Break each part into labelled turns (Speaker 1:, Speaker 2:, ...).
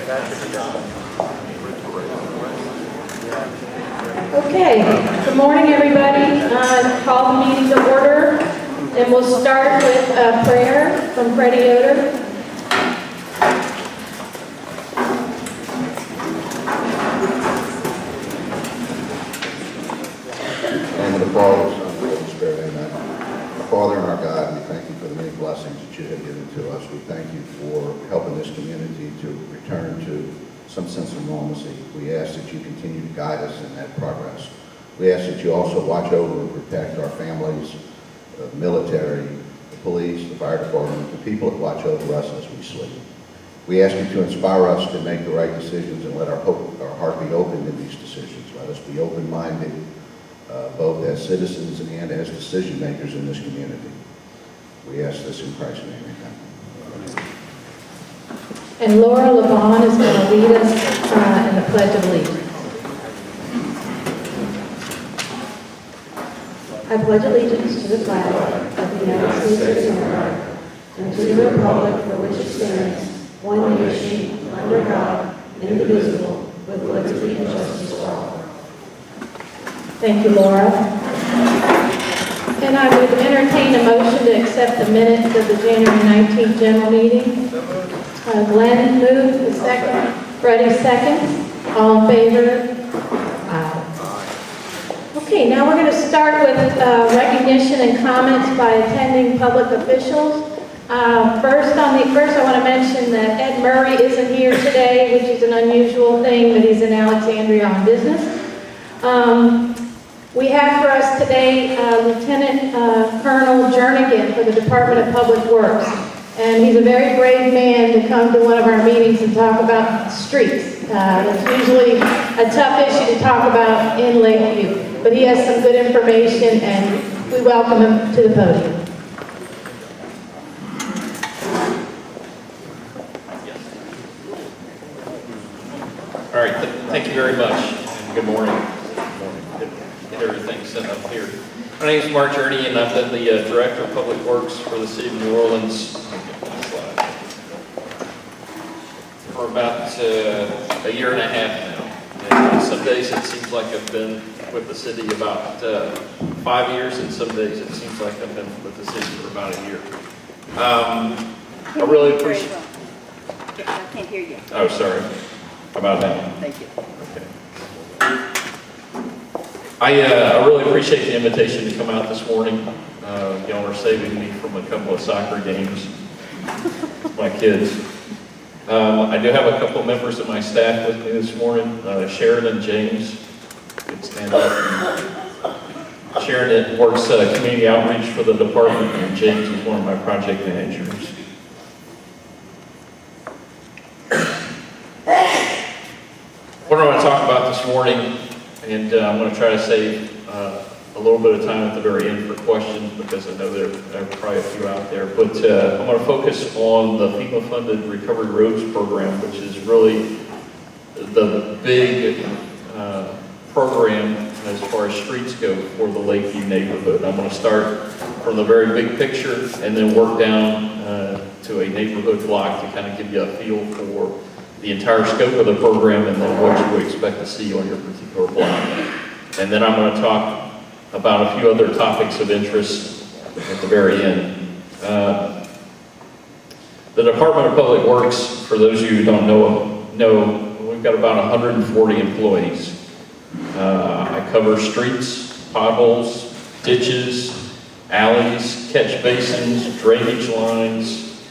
Speaker 1: Okay, good morning everybody. Call the meeting to order, and we'll start with a prayer from Freddie Yoder.
Speaker 2: In the name of the Father, Son, and the Holy Spirit, amen. Our Father and our God, we thank you for the many blessings that you have given to us. We thank you for helping this community to return to some sense of normalcy. We ask that you continue to guide us in that progress. We ask that you also watch over and protect our families, the military, the police, the fire department, the people that watch over us as we sleep. We ask you to inspire us to make the right decisions and let our heart be open to these decisions. Let us be open-minded, both as citizens and as decision makers in this community. We ask this in Christ's name, amen.
Speaker 1: And Laura Levon is going to lead us in the Pledge of Allegiance. I pledge allegiance to the flag of the United States of America and to the republic for which it stands, one nation, under God, indivisible, with liberty and justice for all. Thank you, Laura. And I would entertain a motion to accept the minutes of the January 19th general meeting. Glenn moved, the second. Freddie seconds. All in favor? Aye. Okay, now we're going to start with recognition and comments by attending public officials. First, I want to mention that Ed Murray isn't here today, which is an unusual thing, but he's in Alexandria on business. We have for us today Lieutenant Colonel Jernigan for the Department of Public Works. And he's a very brave man to come to one of our meetings and talk about streets. It's usually a tough issue to talk about in Lakeview. But he has some good information, and we welcome him to the podium.
Speaker 3: All right, thank you very much, and good morning. Get everything set up here. My name is Mark Journey, and I've been the Director of Public Works for the City of New Orleans for about a year and a half now. And some days it seems like I've been with the city about 5 years, and some days it seems like I've been with the city for about a year. I really appreciate.
Speaker 4: I can't hear you.
Speaker 3: Oh, sorry. How about now?
Speaker 4: Thank you.
Speaker 3: Okay. I really appreciate the invitation to come out this morning. Y'all are saving me from a couple of soccer games with my kids. I do have a couple of members of my staff with me this morning. Sharon and James. You can stand up. Sharon works community outreach for the department, and James is one of my project managers. What I want to talk about this morning, and I'm going to try to save a little bit of time at the very end for questions, because I know there are probably a few out there, but I'm going to focus on the FEMA-funded Recovery Roads program, which is really the big program as far as streets go for the Lakeview neighborhood. I'm going to start from the very big picture and then work down to a neighborhood block to kind of give you a feel for the entire scope of the program and then what you would expect to see on your particular block. And then I'm going to talk about a few other topics of interest at the very end. The Department of Public Works, for those of you who don't know, we've got about 140 employees. I cover streets, potholes, ditches, alleys, catch basins, drainage lines,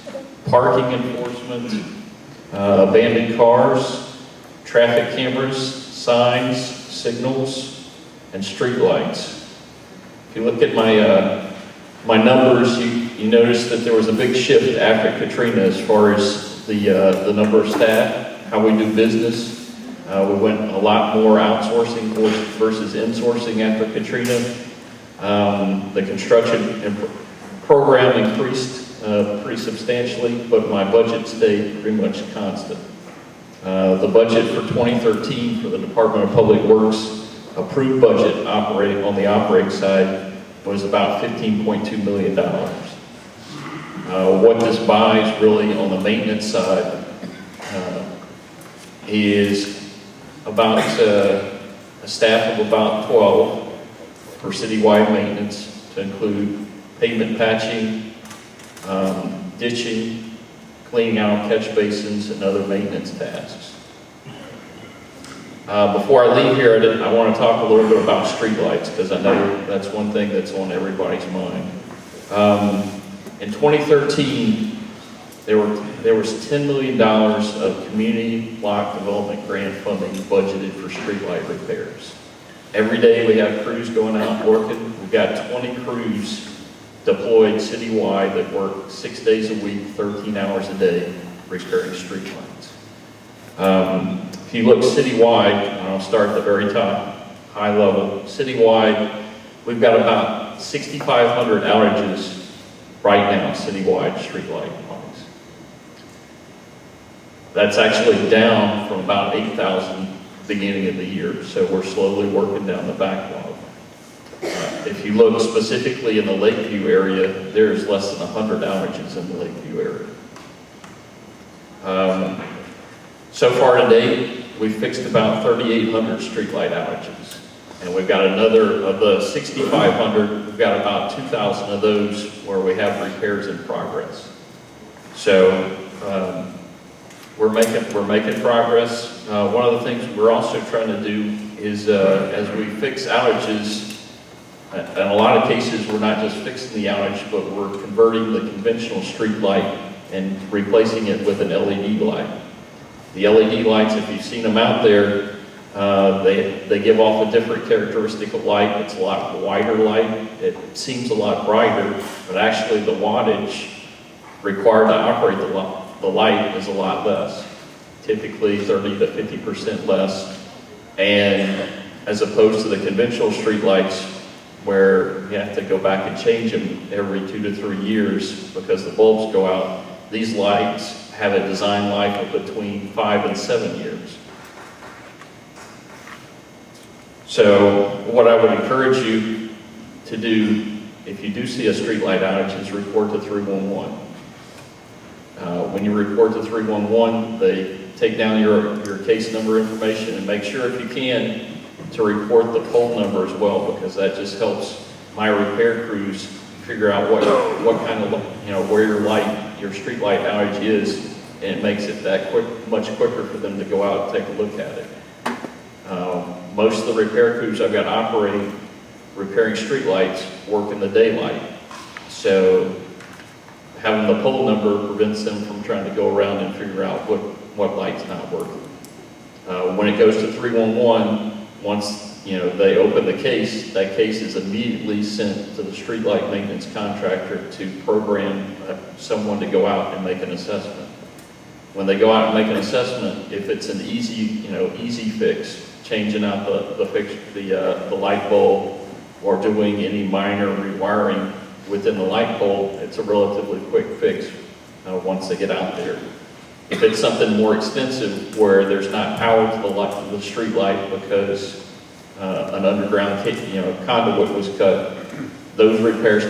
Speaker 3: parking enforcement, abandoned cars, traffic cameras, signs, signals, and street lights. If you look at my numbers, you notice that there was a big shift after Katrina as far as the number of staff, how we do business. We went a lot more outsourcing versus insourcing after Katrina. The construction program increased pretty substantially, but my budget stayed pretty much constant. The budget for 2013 for the Department of Public Works, approved budget operating on the operating side, was about $15.2 million. What this buys really on the maintenance side is about a staff of about 12 for citywide maintenance, to include pavement patching, ditching, cleaning out catch basins, and other maintenance tasks. Before I leave here, I want to talk a little bit about streetlights, because I know that's one thing that's on everybody's mind. In 2013, there was $10 million of community block development grant funding budgeted for streetlight repairs. Every day we have crews going out working. We've got 20 crews deployed citywide that work 6 days a week, 13 hours a day, repairing streetlights. If you look citywide, and I'll start at the very top, high level, citywide, we've got about 6,500 outages right now, citywide streetlight lines. That's actually down from about 8,000 beginning of the year, so we're slowly working down the backlog. If you look specifically in the Lakeview area, there's less than 100 outages in the Lakeview area. So far to date, we've fixed about 3,800 streetlight outages. And we've got another, of the 6,500, we've got about 2,000 of those where we have repairs in progress. So we're making progress. One of the things we're also trying to do is as we fix outages, in a lot of cases, we're not just fixing the outage, but we're converting the conventional street light and replacing it with an LED light. The LED lights, if you've seen them out there, they give off a different characteristic of light. It's a lot wider light. It seems a lot brighter, but actually the wattage required to operate the light is a lot less, typically 30 to 50% less. And as opposed to the conventional street lights, where you have to go back and change them every 2 to 3 years because the bulbs go out, these lights have a design life of between 5 and 7 years. So what I would encourage you to do, if you do see a street light outage, is report to 311. When you report to 311, they take down your case number information, and make sure, if you can, to report the pole number as well, because that just helps my repair crews figure out what kind of, where your street light outage is, and it makes it much quicker for them to go out and take a look at it. Most of the repair crews I've got repairing street lights work in the daylight, so having the pole number prevents them from trying to go around and figure out what light's not working. When it goes to 311, once they open the case, that case is immediately sent to the streetlight maintenance contractor to program someone to go out and make an assessment. When they go out and make an assessment, if it's an easy fix, changing out the light bulb or doing any minor rewiring within the light bulb, it's a relatively quick fix once they get out there. If it's something more extensive where there's not power to the street light because an underground conduit was cut, those repairs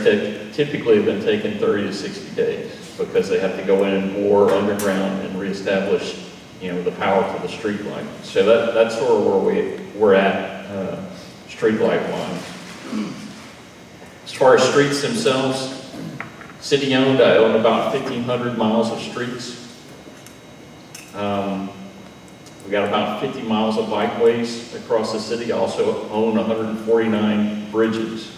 Speaker 3: typically have been taking 30 to 60 days because they have to go in and bore underground and reestablish the power to the street light. So that's sort of where we're at street light wise. As far as streets themselves, city owned, I own about 1,500 miles of streets. We got about 50 miles of bikeways across the city. I also own 149 bridges.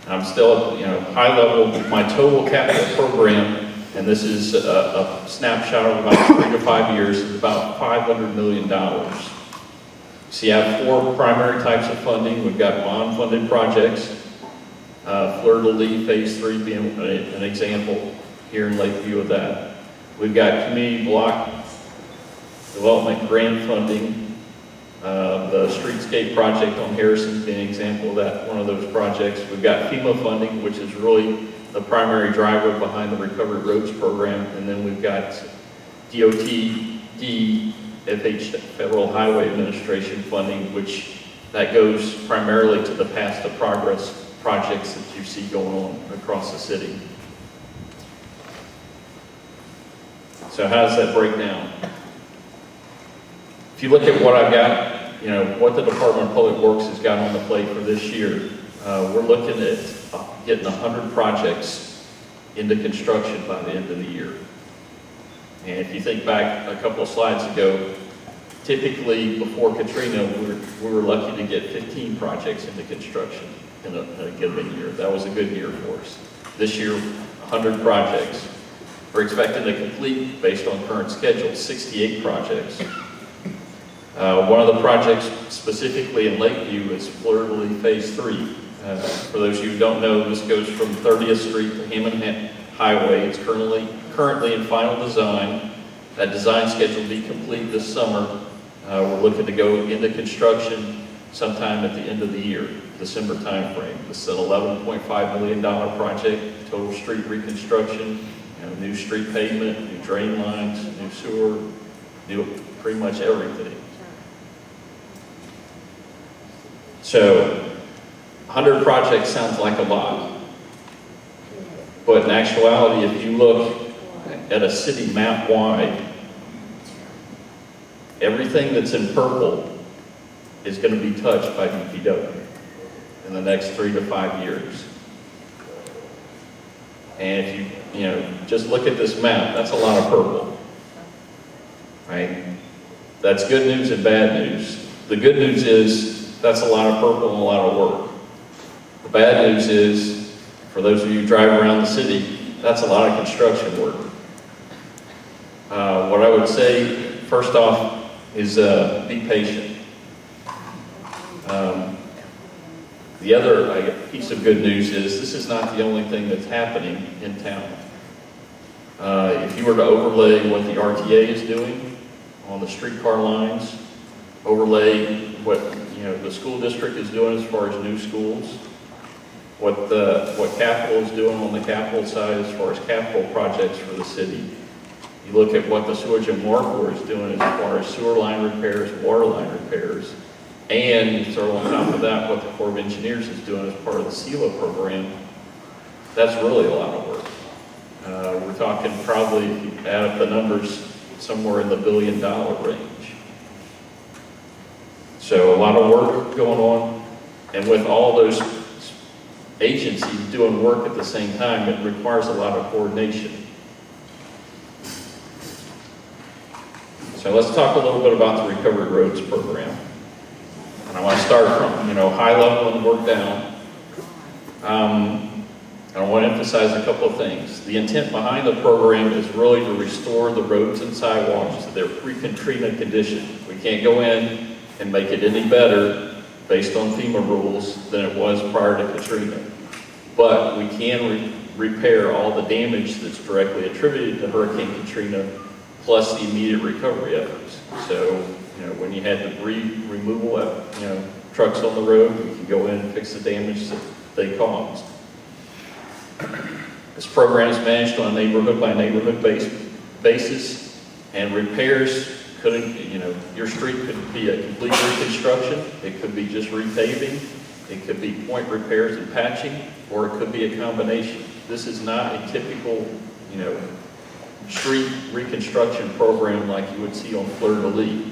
Speaker 3: I'm still at high level. My total capital program, and this is a snapshot of about 3 to 5 years, is about $500 million. So you have 4 primary types of funding. We've got bond-funded projects, Fleur-de-Lis Phase 3 being an example here in Lakeview of that. We've got community block development grant funding, the streetscape project on Harrison being an example of that, one of those projects. We've got FEMA funding, which is really the primary driver behind the Recovery Roads program, and then we've got DOT, FH, Federal Highway Administration funding, which that goes primarily to the Path to Progress projects that you see going on across the city. So how does that break down? If you look at what I've got, what the Department of Public Works has got on the plate for this year, we're looking at getting 100 projects into construction by the end of the year. And if you think back a couple of slides ago, typically before Katrina, we were lucky to get 15 projects into construction in a given year. That was a good year for us. This year, 100 projects. We're expecting to complete, based on current schedule, 68 projects. One of the projects specifically in Lakeview is Fleur-de-Lis Phase 3. For those of you who don't know, this goes from 30th Street to Hammond Highway. It's currently in final design. That design schedule will be complete this summer. We're looking to go into construction sometime at the end of the year, December timeframe. This is an $11.5 million project, total street reconstruction, new street pavement, new drain lines, new sewer, new pretty much everything. So 100 projects sounds like a lot, but in actuality, if you look at a city map wide, everything that's in purple is going to be touched by DPW in the next 3 to 5 years. And if you just look at this map, that's a lot of purple, right? That's good news and bad news. The good news is that's a lot of purple and a lot of work. The bad news is, for those of you who drive around the city, that's a lot of construction work. What I would say, first off, is be patient. The other piece of good news is this is not the only thing that's happening in town. If you were to overlay what the RTA is doing on the streetcar lines, overlay what the school district is doing as far as new schools, what capital is doing on the capital side as far as capital projects for the city. You look at what the Sewage and Water Corps is doing as far as sewer line repairs, water line repairs, and throw on top of that what the Corps of Engineers is doing as part of the CELA program. That's really a lot of work. We're talking probably, if you add up the numbers, somewhere in the $1 billion range. So a lot of work going on, and with all those agencies doing work at the same time, it requires a lot of coordination. So let's talk a little bit about the Recovery Roads program. And I want to start from, high level and work down. I want to emphasize a couple of things. The intent behind the program is really to restore the roads and sidewalks to their pre-Katrina condition. We can't go in and make it any better based on FEMA rules than it was prior to Katrina. But we can repair all the damage that's directly attributed to Hurricane Katrina, plus the immediate recovery efforts. So, when you had debris removal, trucks on the road, we can go in and fix the damage that they caused. This program is managed on a neighborhood-by-neighborhood basis, and repairs could, your street could be a complete reconstruction, it could be just repaving, it could be point repairs and patching, or it could be a combination. This is not a typical, street reconstruction program like you would see on Fleur-de-Lis.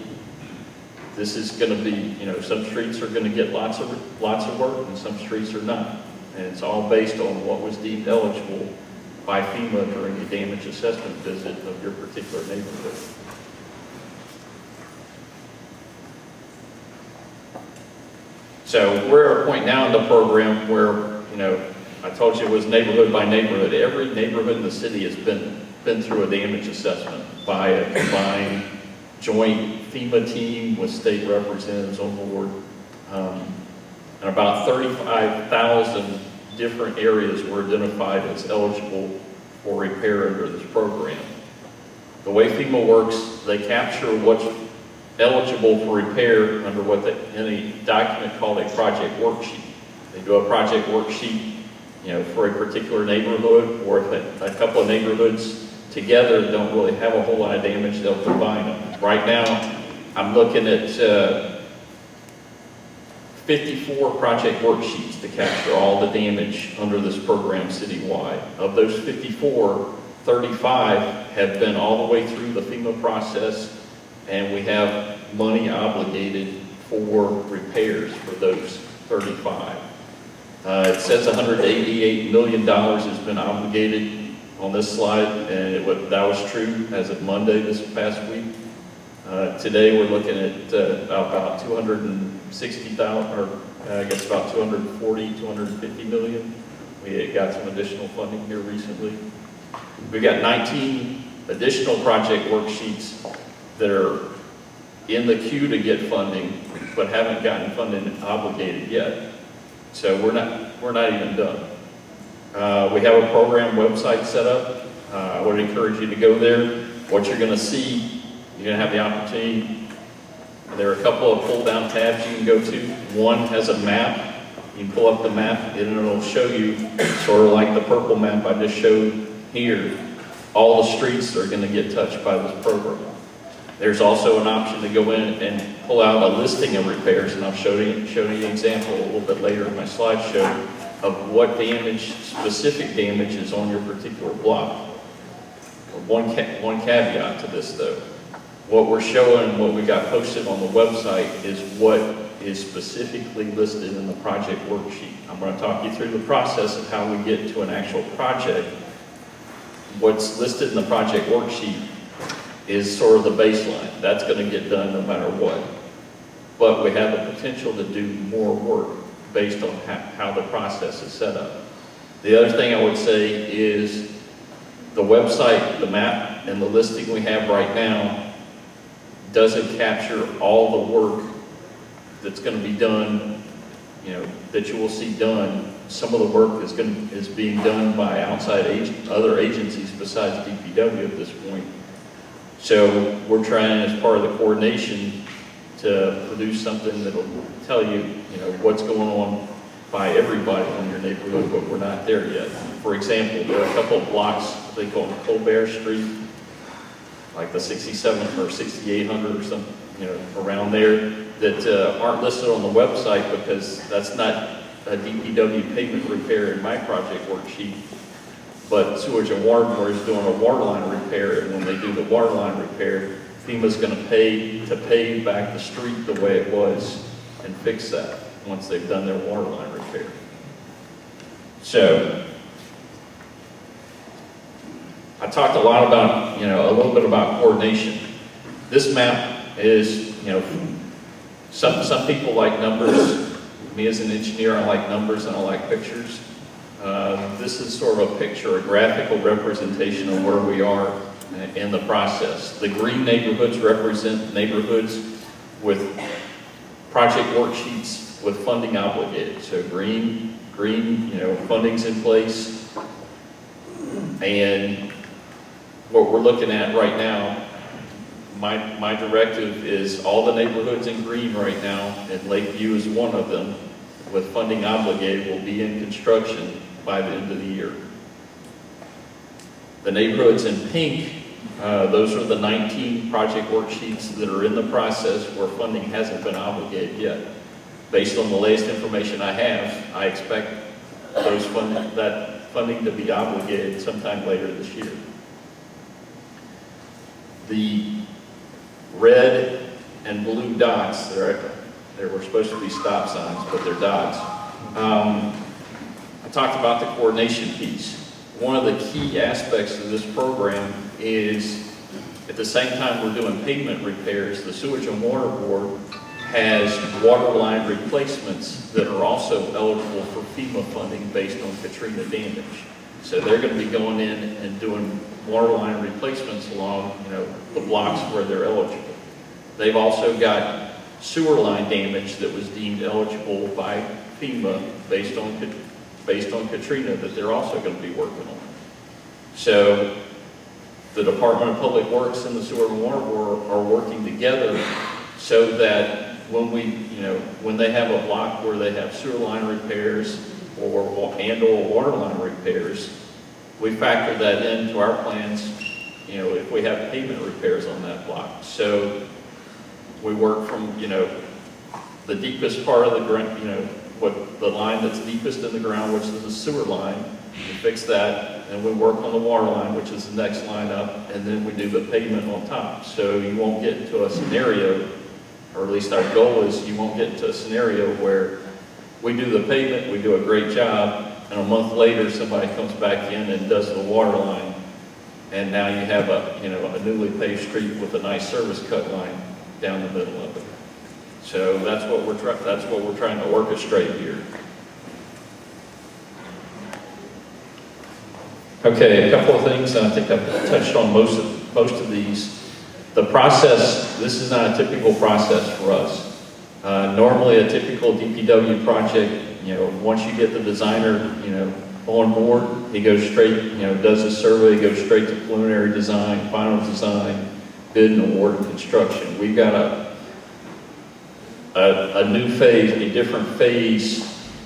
Speaker 3: This is going to be, some streets are going to get lots of work, and some streets are not. And it's all based on what was deemed eligible by FEMA during a damage assessment visit of your particular neighborhood. So we're at a point now in the program where, I told you it was neighborhood by neighborhood. Every neighborhood in the city has been through a damage assessment by a combined joint FEMA team with state representatives on board. And about 35,000 different areas were identified as eligible for repair under this program. The way FEMA works, they capture what's eligible for repair under in a document called a project worksheet. They do a project worksheet, for a particular neighborhood, or if a couple of neighborhoods together don't really have a whole lot of damage, they'll combine them. Right now, I'm looking at 54 project worksheets to capture all the damage under this program citywide. Of those 54, 35 have been all the way through the FEMA process, and we have money obligated for repairs for those 35. It says $188 million has been obligated on this slide, and that was true as of Monday this past week. Today we're looking at about 260,000, or I guess about 240, 250 million. We got some additional funding here recently. We've got 19 additional project worksheets that are in the queue to get funding, but haven't gotten funding obligated yet. So we're not even done. We have a program website set up. I would encourage you to go there. What you're going to see, you're going to have the opportunity. There are a couple of pull-down tabs you can go to. One has a map. You can pull up the map and it'll show you, sort of like the purple map I just showed here, all the streets that are going to get touched by this program. There's also an option to go in and pull out a listing of repairs, and I'll show you an example a little bit later in my slideshow of what damage, specific damage is on your particular block. One caveat to this though. What we're showing, what we got posted on the website is what is specifically listed in the project worksheet. I'm going to talk you through the process of how we get to an actual project. What's listed in the project worksheet is sort of the baseline. That's going to get done no matter what. But we have the potential to do more work based on how the process is set up. The other thing I would say is the website, the map, and the listing we have right now doesn't capture all the work that's going to be done, that you will see done. Some of the work is being done by outside other agencies besides DPW at this point. So we're trying, as part of the coordination, to produce something that'll tell you, what's going on by everybody in your neighborhood, but we're not there yet. For example, there are a couple of blocks, they call them Colbert Street, like the 67th or 6800 or something, around there, that aren't listed on the website because that's not a DPW pavement repair in my project worksheet. But Sewage and Water Board is doing a water line repair, and when they do the water line repair, FEMA's going to pay to pave back the street the way it was and fix that once they've done their water line repair. So, I talked a lot about, a little bit about coordination. This map is, some people like numbers. Me as an engineer, I like numbers and I like pictures. This is sort of a picture, a graphical representation of where we are in the process. The green neighborhoods represent neighborhoods with project worksheets with funding obligated. So green, funding's in place. And what we're looking at right now, my directive is all the neighborhoods in green right now, and Lakeview is one of them, with funding obligated, will be in construction by the end of the year. The neighborhoods in pink, those are the 19 project worksheets that are in the process where funding hasn't been obligated yet. Based on the latest information I have, I expect that funding to be obligated sometime later this year. The red and blue dots, they were supposed to be stop signs, but they're dots. I talked about the coordination piece. One of the key aspects of this program is, at the same time we're doing pavement repairs, the Sewage and Water Board has water line replacements that are also eligible for FEMA funding based on Katrina damage. So they're going to be going in and doing water line replacements along, the blocks where they're eligible. They've also got sewer line damage that was deemed eligible by FEMA based on Katrina that they're also going to be working on. So the Department of Public Works and the Sewer and Water Board are working together so that when they have a block where they have sewer line repairs or water line repairs, we factor that into our plans, if we have pavement repairs on that block. So we work from, the deepest part of the ground, the line that's deepest in the ground, which is the sewer line, we fix that, and we work on the water line, which is the next line up, and then we do the pavement on top. So you won't get into a scenario, or at least our goal is you won't get into a scenario where we do the pavement, we do a great job, and a month later somebody comes back in and does the water line, and now you have a newly paved street with a nice service cut line down the middle of it. So that's what we're trying to orchestrate here. Okay, a couple of things, and I think I've touched on most of these. The process, this is not a typical process for us. Normally a typical DPW project, once you get the designer, on board, he goes straight, does a survey, goes straight to preliminary design, final design, bid and award and construction. We've got a new phase, a different phase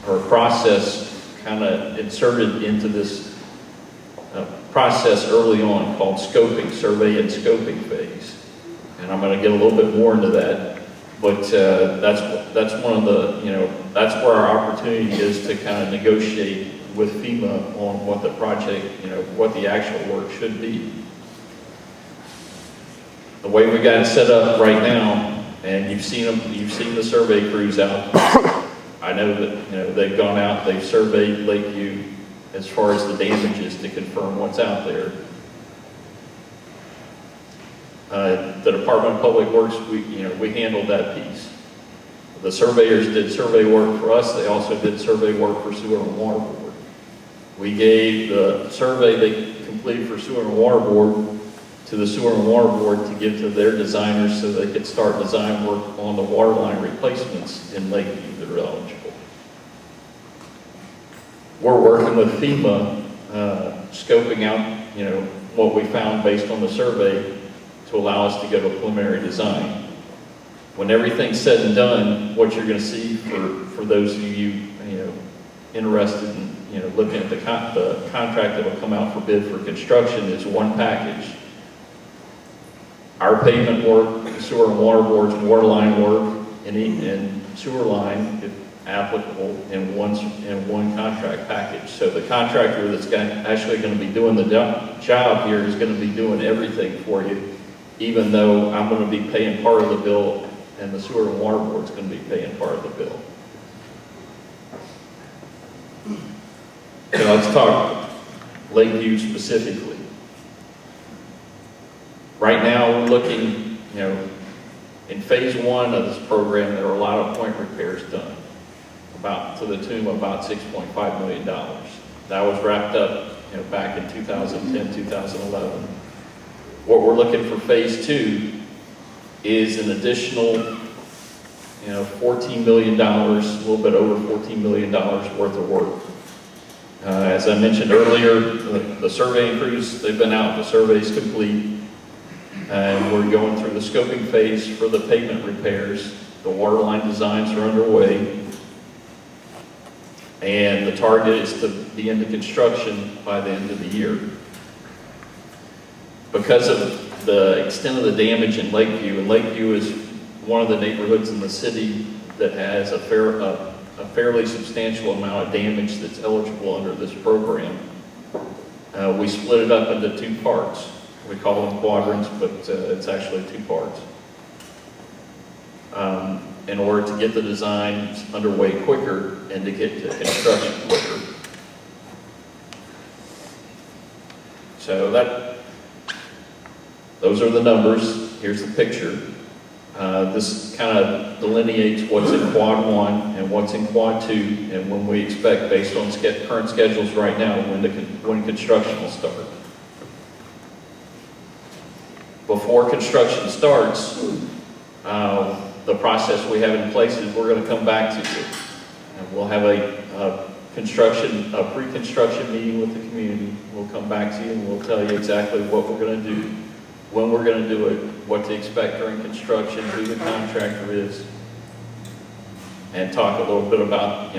Speaker 3: or process kind of inserted into this process early on called scoping, survey and scoping phase. And I'm going to get a little bit more into that, but that's one of the, that's where our opportunity is to kind of negotiate with FEMA on what the project, what the actual work should be. The way we got it set up right now, and you've seen the survey crews out. I know that they've gone out, they've surveyed Lakeview as far as the damages to confirm what's out there. The Department of Public Works, we handled that piece. The surveyors did survey work for us. They also did survey work for Sewer and Water Board. We gave the survey they completed for Sewer and Water Board to the Sewer and Water Board to give to their designers so they could start design work on the water line replacements in Lakeview that are eligible. We're working with FEMA, scoping out, what we found based on the survey to allow us to go to preliminary design. When everything's said and done, what you're going to see for those of you, interested in, looking at the contract that will come out for bid for construction is one package. Our pavement work, the Sewer and Water Board's water line work, and sewer line, if applicable, in one contract package. So the contractor that's actually going to be doing the job here is going to be doing everything for you, even though I'm going to be paying part of the bill and the Sewer and Water Board's going to be paying part of the bill. So let's talk Lakeview specifically. Right now we're looking, in phase one of this program, there are a lot of point repairs done, to the tune of about $6.5 million. That was wrapped up, back in 2010, 2011. What we're looking for phase two is an additional, $14 million, a little bit over $14 million worth of work. As I mentioned earlier, the surveying crews, they've been out, the survey's complete, and we're going through the scoping phase for the pavement repairs. The water line designs are underway, and the target is to be into construction by the end of the year. Because of the extent of the damage in Lakeview, and Lakeview is one of the neighborhoods in the city that has a fairly substantial amount of damage that's eligible under this program. We split it up into two parts. We call them quadrants, but it's actually two parts. In order to get the designs underway quicker and to get to construction quicker. So those are the numbers. Here's the picture. This kind of delineates what's in quad one and what's in quad two, and when we expect, based on current schedules right now, when construction will start. Before construction starts, the process we have in place is we're going to come back to you, and we'll have a pre-construction meeting with the community. We'll come back to you and we'll tell you exactly what we're going to do, when we're going to do it, what to expect during construction, who the contractor is, and talk a little bit about,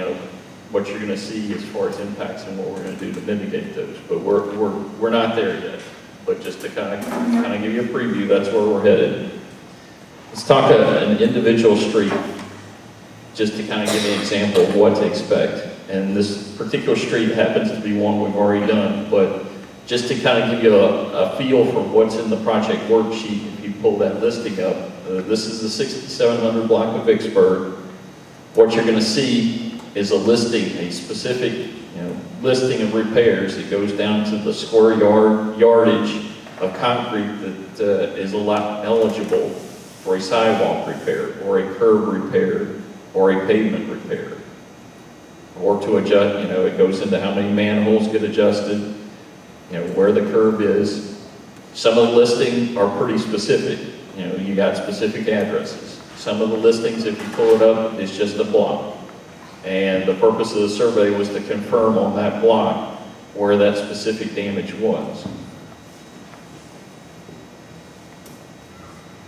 Speaker 3: what you're going to see as far as impacts and what we're going to do to mitigate those. But we're not there yet. But just to kind of give you a preview, that's where we're headed. Let's talk an individual street, just to kind of give you an example of what to expect. And this particular street happens to be one we've already done, but just to kind of give you a feel for what's in the project worksheet, if you pull that listing up, this is the 6700 block of Vicksburg. What you're going to see is a listing, a specific listing of repairs. It goes down to the square yardage of concrete that is eligible for a sidewalk repair, or a curb repair, or a pavement repair, or to adjust. It goes into how many manholes get adjusted, where the curb is. Some of the listings are pretty specific. You got specific addresses. Some of the listings, if you pull it up, is just a block. And the purpose of the survey was to confirm on that block where that specific damage was.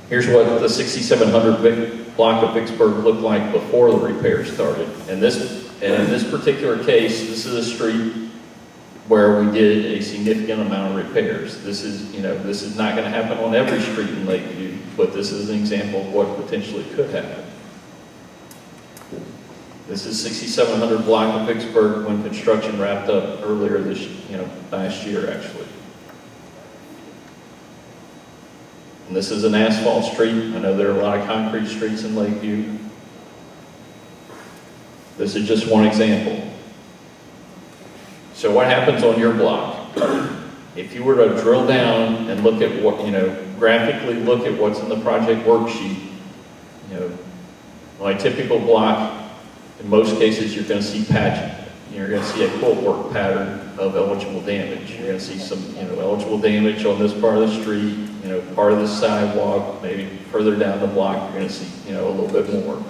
Speaker 3: Here's what the 6700 block of Vicksburg looked like before the repairs started. And in this particular case, this is a street where we did a significant amount of repairs. This is not going to happen on every street in Lakeview, but this is an example of what potentially could happen. This is 6700 block of Vicksburg when construction wrapped up earlier last year actually. And this is an asphalt street. I know there are a lot of concrete streets in Lakeview. This is just one example. So what happens on your block? If you were to drill down and look at what, graphically look at what's in the project worksheet, my typical block, in most cases you're going to see patching. You're going to see a quote work pattern of eligible damage. You're going to see some, eligible damage on this part of the street, part of the sidewalk, maybe further down the block, you're going to see, a little bit more.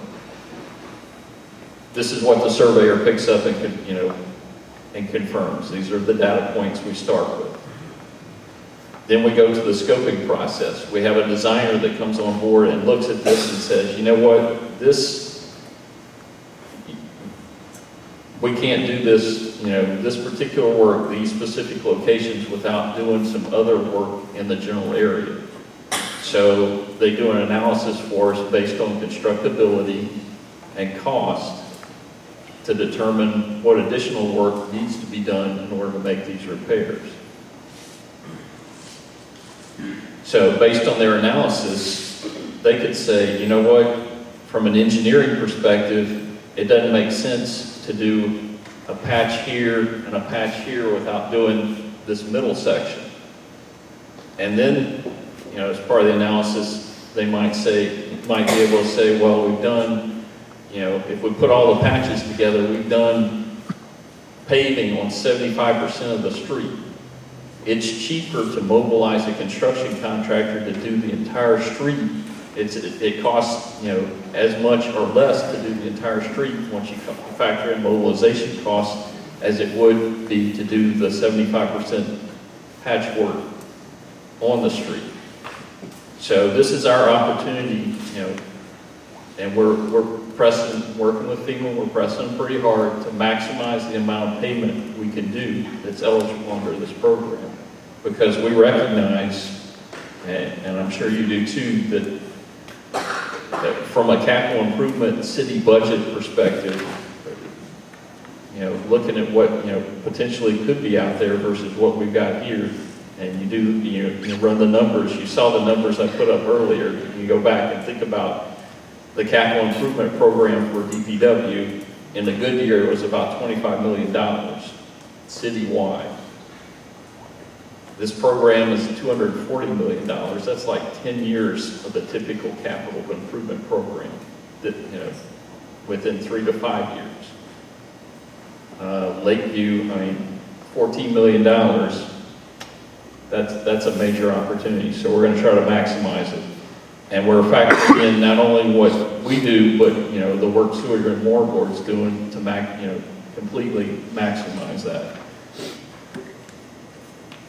Speaker 3: This is what the surveyor picks up and confirms. These are the data points we start with. Then we go to the scoping process. We have a designer that comes on board and looks at this and says, you know what, we can't do this, this particular work, these specific locations, without doing some other work in the general area. So they do an analysis for us based on constructability and cost to determine what additional work needs to be done in order to make these repairs. So based on their analysis, they could say, you know what, from an engineering perspective, it doesn't make sense to do a patch here and a patch here without doing this middle section. And then, as part of the analysis, they might be able to say, well, we've done, if we put all the patches together, we've done paving on 75% of the street. It's cheaper to mobilize a construction contractor to do the entire street. It costs, as much or less to do the entire street once you factor in mobilization costs as it would be to do the 75% patchwork on the street. So this is our opportunity, and we're working with FEMA, we're pressing pretty hard to maximize the amount of payment we can do that's eligible under this program. Because we recognize, and I'm sure you do too, that from a capital improvement city budget perspective, looking at what, potentially could be out there versus what we've got here, and you run the numbers. You saw the numbers I put up earlier. You go back and think about the capital improvement program for DPW. In the good year, it was about $25 million citywide. This program is $240 million. That's like 10 years of the typical capital improvement program that, within 3 to 5 years. Lakeview, $14 million, that's a major opportunity. So we're going to try to maximize it. And we're factoring in not only what we do, but, the work Sewer and More Board's doing to completely maximize that.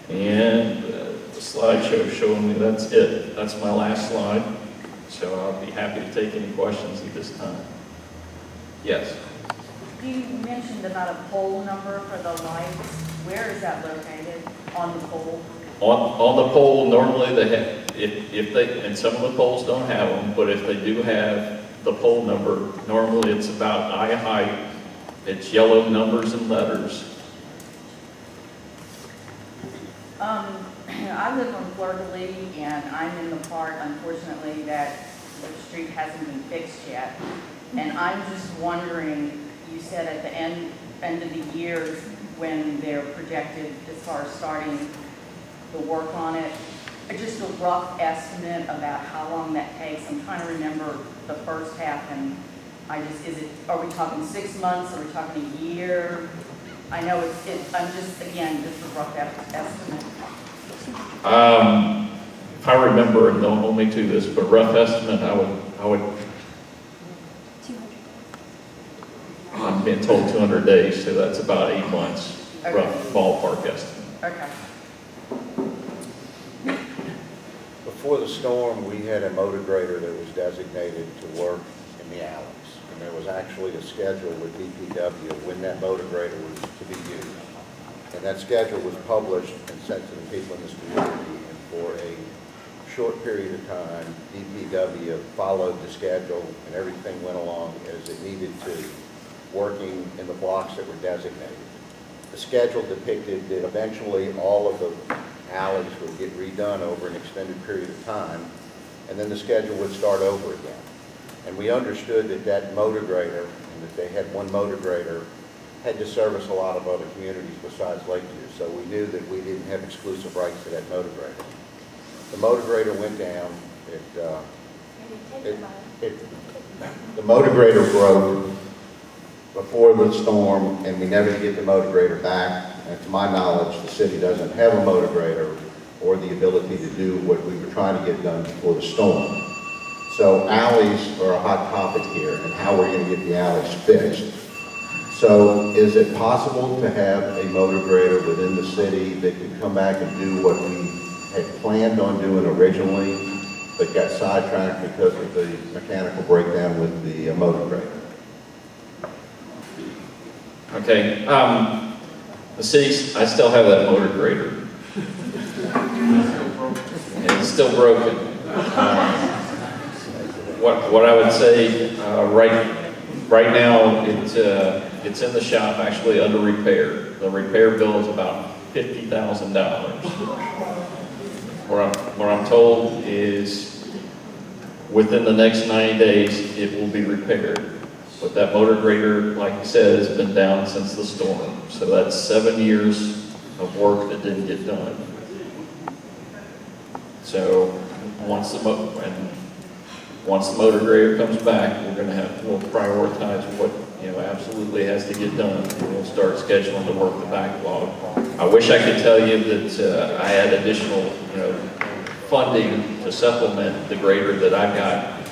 Speaker 3: And the slideshow showing me that's it. That's my last slide. So I'll be happy to take any questions at this time. Yes?
Speaker 5: You mentioned about a pole number for the lights. Where is that located on the pole?
Speaker 3: On the pole, normally they have, if they, and some of the poles don't have them, but if they do have the pole number, normally it's about eye height. It's yellow numbers and letters.
Speaker 5: I live on Fleur de Lis, and I'm in the part, unfortunately, that the street hasn't been fixed yet. And I'm just wondering, you said at the end of the year when they're projected as far as starting the work on it, just a rough estimate about how long that takes. I'm trying to remember the first half, and are we talking 6 months, are we talking a year? I know I'm just, again, just a rough estimate.
Speaker 3: If I remember, and don't hold me to this, but rough estimate, I'm being told 200 days, so that's about 8 months,
Speaker 5: Okay.
Speaker 3: rough ballpark estimate.
Speaker 5: Okay.
Speaker 6: Before the storm, we had a motor grader that was designated to work in the alleys. And there was actually a schedule with DPW when that motor grader was to be used. And that schedule was published and sent to the people in this community. And for a short period of time, DPW followed the schedule and everything went along as it needed to, working in the blocks that were designated. The schedule depicted that eventually all of the alleys would get redone over an extended period of time, and then the schedule would start over again. And we understood that that motor grader, and that they had one motor grader, had to service a lot of other communities besides Lakeview. So we knew that we didn't have exclusive rights to that motor grader. The motor grader went down. The motor grader broke before the storm, and we never get the motor grader back. And to my knowledge, the city doesn't have a motor grader or the ability to do what we were trying to get done before the storm. So alleys are a hot topic here, and how we're going to get the alleys fixed. So is it possible to have a motor grader within the city that could come back and do what we had planned on doing originally, but got sidetracked because of the mechanical breakdown with the motor grader?
Speaker 3: Okay, the city, I still have that motor grader. And it's still broken. What I would say, right now, it's in the shop, actually under repair. The repair bill is about $50,000. What I'm told is within the next 90 days, it will be repaired. But that motor grader, like I said, has been down since the storm. So that's 7 years of work that didn't get done. So once the motor grader comes back, we'll prioritize what absolutely has to get done, and we'll start scheduling to work the backlog. I wish I could tell you that I had additional funding to supplement the grader that I've got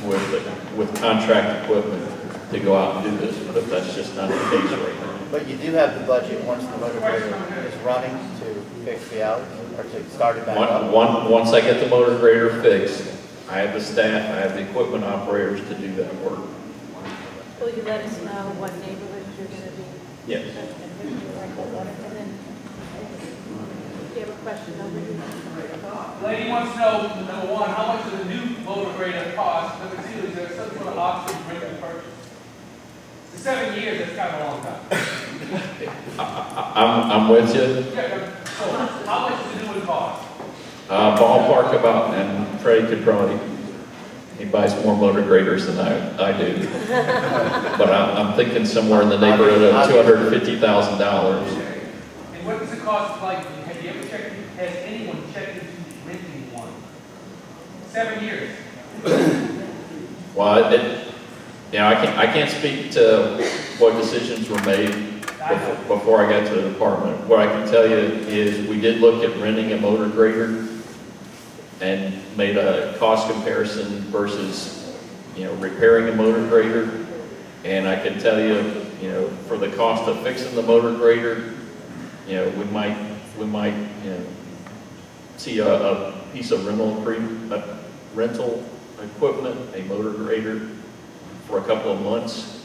Speaker 3: with contract equipment to go out and do this, but that's just not the case right now.
Speaker 7: But you do have the budget once the motor grader is running to fix the alleys, or to start it back up?
Speaker 3: Once I get the motor grader fixed, I have the staff, I have the equipment operators to do that work.
Speaker 1: Will you let us know what neighborhoods you're going to be?
Speaker 3: Yes.
Speaker 1: And then, you have a question over here?
Speaker 8: Lady wants to know, number one, how much does a new motor grader cost? Number two, is there some sort of option to bring the purchase? For 7 years, that's kind of a long time.
Speaker 3: I'm with you.
Speaker 8: Yeah, so how much does the new one cost?
Speaker 3: Ballpark about, and Freddie could probably, he buys more motor graders than I do. But I'm thinking somewhere in the neighborhood of $250,000.
Speaker 8: And what does it cost, like, have you ever checked, has anyone checked into renting one? 7 years.
Speaker 3: Well, I can't speak to what decisions were made before I got to the department. What I can tell you is we did look at renting a motor grader and made a cost comparison versus, repairing a motor grader. And I can tell you, for the cost of fixing the motor grader, we might, see a piece of rental equipment, a motor grader, for a couple of months.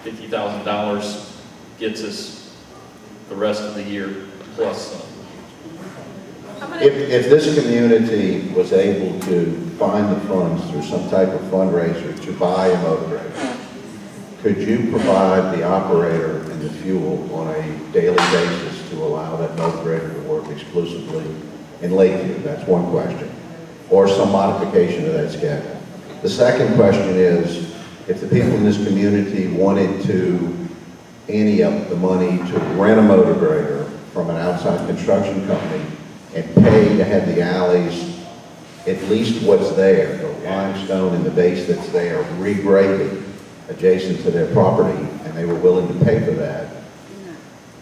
Speaker 3: $50,000 gets us the rest of the year plus some.
Speaker 2: If this community was able to find the funds through some type of fundraiser to buy a motor grader, could you provide the operator and the fuel on a daily basis to allow that motor grader to work exclusively in Lakeview? That's one question. Or some modification of that schedule. The second question is, if the people in this community wanted to ante up the money to rent a motor grader from an outside construction company and pay to have the alleys, at least what's there, the limestone and the base that's there, regraded adjacent to their property, and they were willing to pay for that,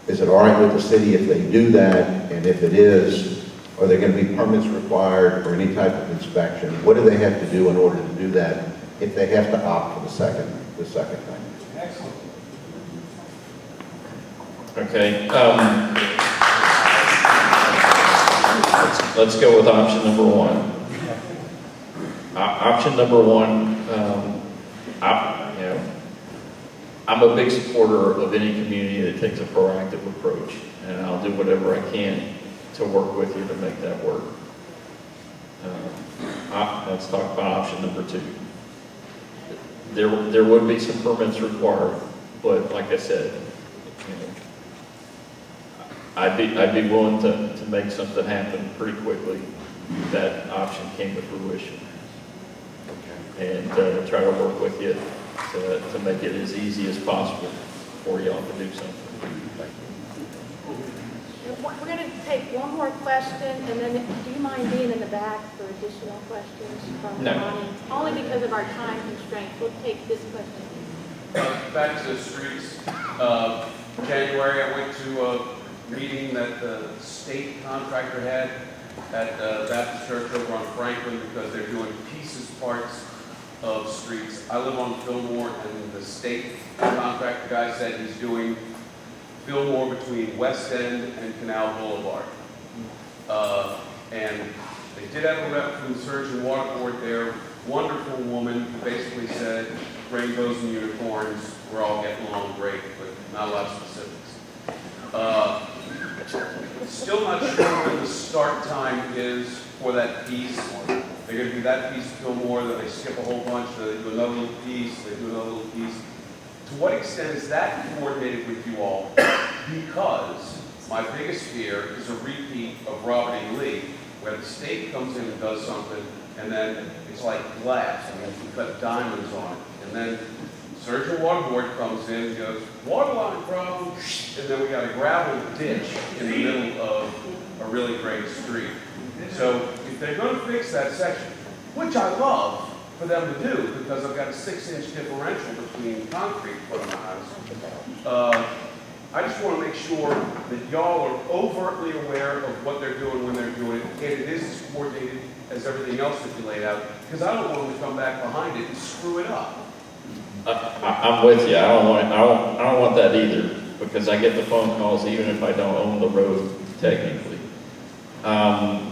Speaker 2: is it all right with the city if they do that? And if it is, are there going to be permits required or any type of inspection? What do they have to do in order to do that if they have to opt for the second thing?
Speaker 8: Excellent.
Speaker 3: Okay. Let's go with option number one. Option number one, I'm a big supporter of any community that takes a proactive approach, and I'll do whatever I can to work with you to make that work. Let's talk about option number two. There would be some permits required, but like I said, I'd be willing to make something happen pretty quickly if that option came to fruition. And try to work with you to make it as easy as possible for y'all to do something.
Speaker 9: We're going to take one more question, and then do you mind being in the back for additional questions from the audience? Only because of our time constraints. We'll take this question.
Speaker 8: Back to the streets. January, I went to a meeting that the state contractor had at Baptist Church over on Franklin because they're doing parts of streets. I live on Fillmore, and the state contractor guy said he's doing Fillmore between West End and Canal Boulevard. And they did have a rep from the Surgeon Water Board there, wonderful woman who basically said rainbows and unicorns, we're all getting along great, but not a lot of specifics. Still not sure when the start time is for that piece. They're going to do that piece of Fillmore, then they skip a whole bunch, then they do another little piece, they do another little piece. To what extent is that coordinated with you all? Because my biggest fear is a repeat of Robert E. Lee, where the state comes in and does something, and then it's like glass, and we cut diamonds on it. And then Surgeon Water Board comes in and goes, water line problem, and then we got a gravel ditch in the middle of a really great street. So if they're going to fix that section, which I love for them to do, because I've got a 6-inch differential between concrete put on my house, I just want to make sure that y'all are overtly aware of what they're doing when they're doing it, and it is as coordinated as everything else that you laid out, because I don't want them to come back behind it and screw it up.
Speaker 3: I'm with you. I don't want that either, because I get the phone calls even if I don't own the road technically.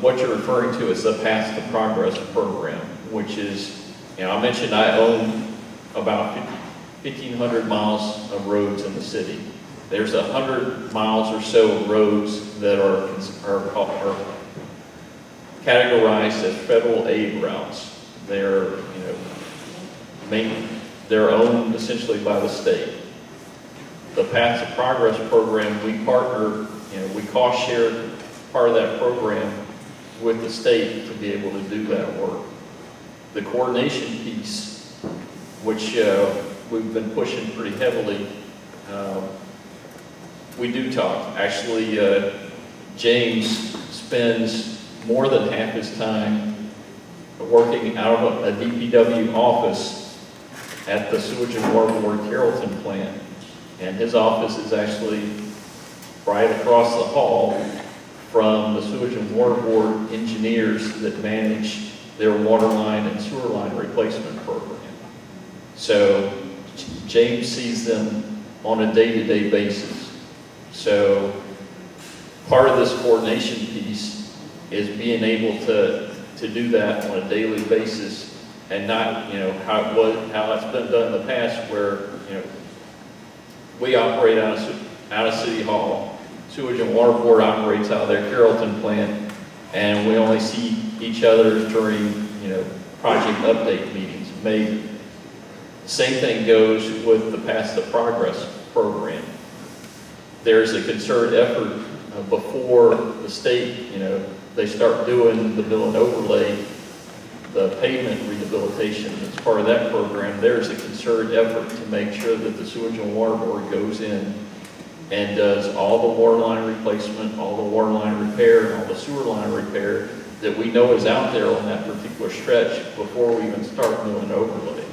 Speaker 3: What you're referring to is the Path to Progress program, which is, I mentioned I own about 1,500 miles of roads in the city. There's 100 miles or so of roads that are categorized as federal aid routes. They're, they're owned essentially by the state. The Path to Progress program, we partner, we cost share part of that program with the state to be able to do that work. The coordination piece, which we've been pushing pretty heavily, we do talk. Actually, James spends more than half his time working out of a DPW office at the Sewage and Water Board Carrollton plant. And his office is actually right across the hall from the Sewage and Water Board engineers that manage their water line and sewer line replacement program. So James sees them on a day-to-day basis. So part of this coordination piece is being able to do that on a daily basis, and not, how it's been done in the past, where, we operate out of City Hall, Sewage and Water Board operates out of their Carrollton plant, and we only see each other during, project update meetings. Maybe same thing goes with the Path to Progress program. There's a concerted effort before the state, they start doing the mill and overlay, the pavement rehabilitation. As part of that program, there's a concerted effort to make sure that the Sewage and Water Board goes in and does all the water line replacement, all the water line repair, and all the sewer line repair that we know is out there on that particular stretch before we even start doing an overlay.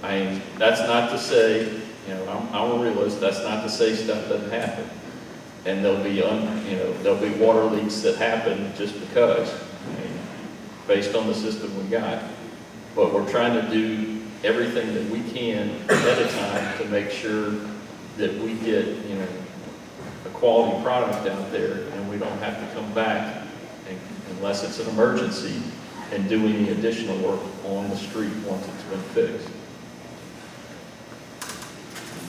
Speaker 3: I mean, that's not to say, I'm a realist, that's not to say stuff doesn't happen. And there'll be water leaks that happen just because, based on the system we got. But we're trying to do everything that we can ahead of time to make sure that we get, a quality product out there, and we don't have to come back unless it's an emergency and do any additional work on the street once it's been fixed.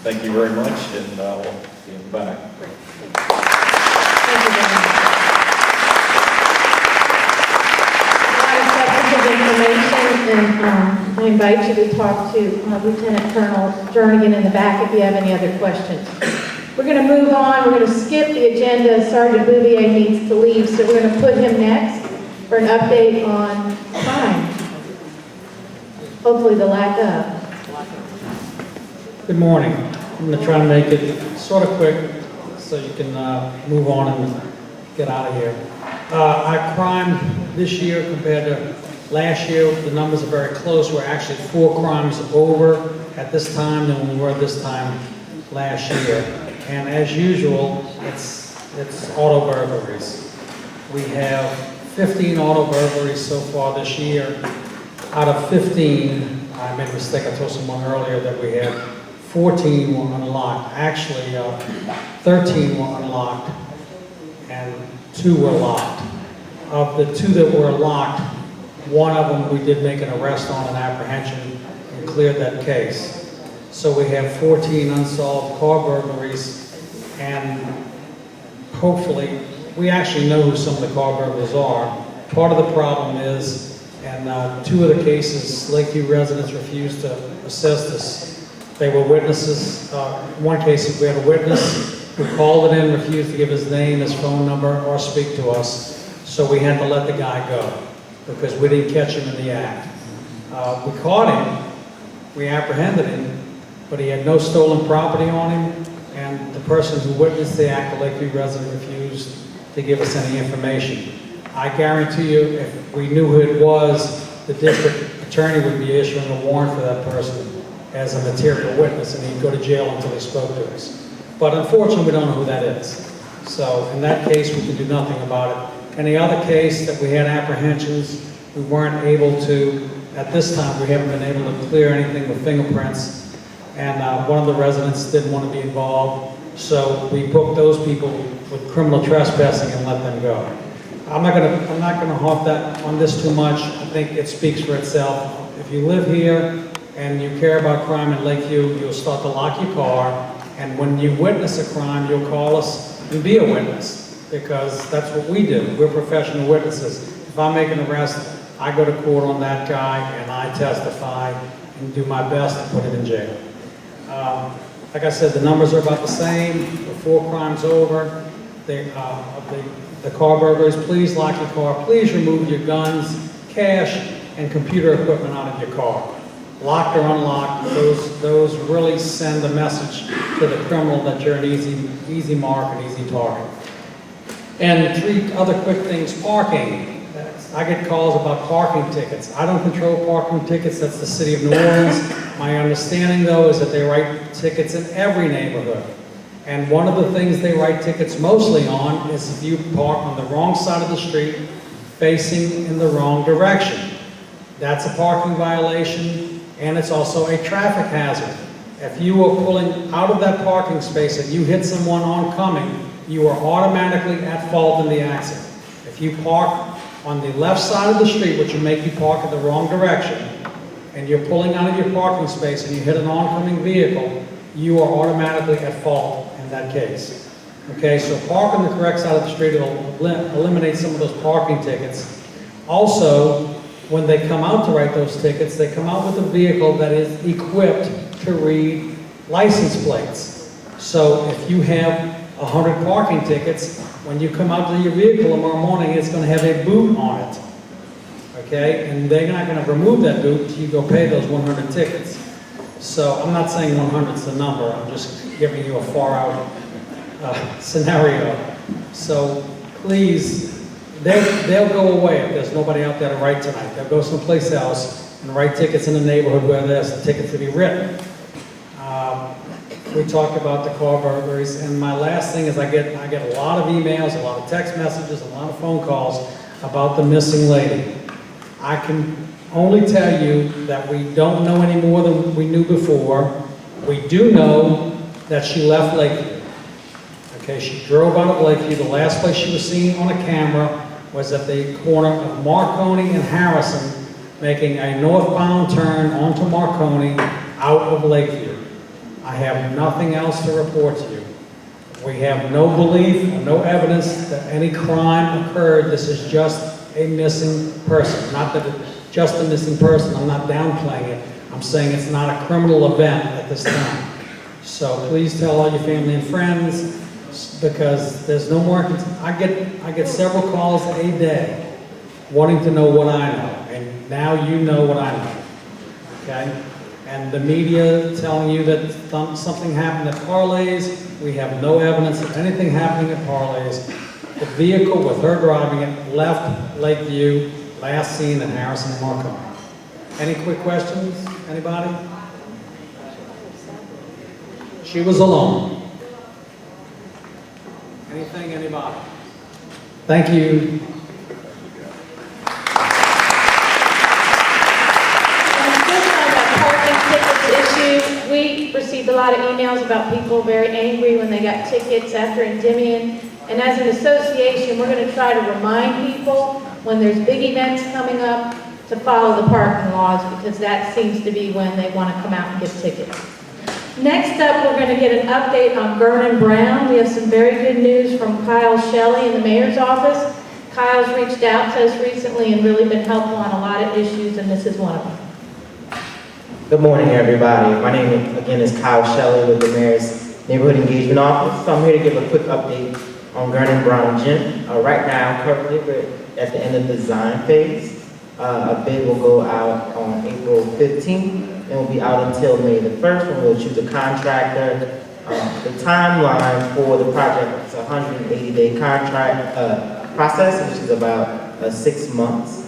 Speaker 3: Thank you very much, and I'll be in the back.
Speaker 1: Thank you very much. Information, and I invite you to talk to Lieutenant Colonel Jernigan in the back if you have any other questions. We're going to move on. We're going to skip the agenda. Sergeant Bouvier needs to leave, so we're going to put him next for an update on crime. Hopefully the lack of.
Speaker 10: Good morning. I'm going to try and make it sort of quick so you can move on and get out of here. Our crime this year compared to last year, the numbers are very close. We're actually 4 crimes over at this time than we were this time last year. And as usual, it's auto burglaries. We have 15 auto burglaries so far this year. Out of 15, I made a mistake. I told someone earlier that we had 14 were unlocked. Actually, 13 were unlocked and 2 were locked. Of the 2 that were locked, one of them we did make an arrest on an apprehension and cleared that case. So we have 14 unsolved car burglaries, and hopefully, we actually know who some of the car burglars are. Part of the problem is, and 2 of the cases, Lakeview residents refused to assist us. They were witnesses. One case, we had a witness who called it in, refused to give his name, his phone number, or speak to us. So we had to let the guy go because we didn't catch him in the act. We caught him, we apprehended him, but he had no stolen property on him, and the person who witnessed the act, the Lakeview resident, refused to give us any information. I guarantee you, if we knew who it was, the district attorney would be issuing a warrant for that person as a material witness, and he'd go to jail until he spoke to us. But unfortunately, we don't know who that is. So in that case, we can do nothing about it. Any other case that we had apprehensions, we weren't able to, at this time, we haven't been able to clear anything with fingerprints. And one of the residents didn't want to be involved, so we booked those people with criminal trespassing and let them go. I'm not gonna harp that on this too much. I think it speaks for itself. If you live here and you care about crime in Lakeview, you'll start to lock your car, and when you witness a crime, you'll call us and be a witness, because that's what we do. We're professional witnesses. If I make an arrest, I go to court on that guy and I testify and do my best to put him in jail. Like I said, the numbers are about the same. The 4 crimes over. The car burglaries, please lock your car. Please remove your guns, cash, and computer equipment out of your car. Locked or unlocked, those really send a message to the criminal that you're an easy mark, an easy target. And 3 other quick things. Parking. I get calls about parking tickets. I don't control parking tickets. That's the city of New Orleans. My understanding, though, is that they write tickets in every neighborhood. And one of the things they write tickets mostly on is if you park on the wrong side of the street, facing in the wrong direction. That's a parking violation, and it's also a traffic hazard. If you are pulling out of that parking space and you hit someone oncoming, you are automatically at fault in the accident. If you park on the left side of the street, which will make you park in the wrong direction, and you're pulling out of your parking space and you hit an oncoming vehicle, you are automatically at fault in that case. Okay, so park on the correct side of the street. It'll eliminate some of those parking tickets. Also, when they come out to write those tickets, they come out with a vehicle that is equipped to read license plates. So if you have 100 parking tickets. When you come out to your vehicle tomorrow morning, it's going to have a boot on it. Okay? And they're not going to remove that boot until you go pay those 100 tickets. So I'm not saying 100 is the number. I'm just giving you a far out scenario. So please, they'll go away if there's nobody out there to write tonight. They'll go someplace else and write tickets in the neighborhood where there's tickets to be written. We talked about the car burglaries, and my last thing is I get a lot of emails, a lot of text messages, a lot of phone calls about the missing lady. I can only tell you that we don't know any more than we knew before. We do know that she left Lakeview. Okay, she drove out of Lakeview. The last place she was seen on a camera was at the corner of Marconi and Harrison, making a northbound turn onto Marconi out of Lakeview. I have nothing else to report to you. We have no belief, no evidence that any crime occurred. This is just a missing person. Not that it's just a missing person. I'm not downplaying it. I'm saying it's not a criminal event at this time. So please tell all your family and friends, because there's no more. I get several calls a day wanting to know what I know, and now you know what I know. Okay? And the media telling you that something happened at Parlay's. We have no evidence of anything happening at Parlay's. The vehicle with her driving it left Lakeview, last seen at Harrison and Marconi. Any quick questions? Anybody? She was alone. Anything, anybody? Thank you.
Speaker 9: We received a lot of emails about people very angry when they got tickets after Endymion. And as an association, we're going to try to remind people when there's big events coming up to follow the parking laws, because that seems to be when they want to come out and get tickets. Next up, we're going to get an update on Vernon Brown. We have some very good news from Kyle Shelley in the mayor's office. Kyle's reached out to us recently and really been helpful on a lot of issues, and this is one of them.
Speaker 11: Good morning, everybody. My name, again, is Kyle Shelley with the Mayor's Neighborhood Engagement Office. So I'm here to give a quick update on Vernon Brown Gym. Right now, currently, we're at the end of the design phase. A bid will go out on April 15th, and will be out until May the 1st, when we'll choose a contractor. The timeline for the project is a 180-day contract process, which is about 6 months.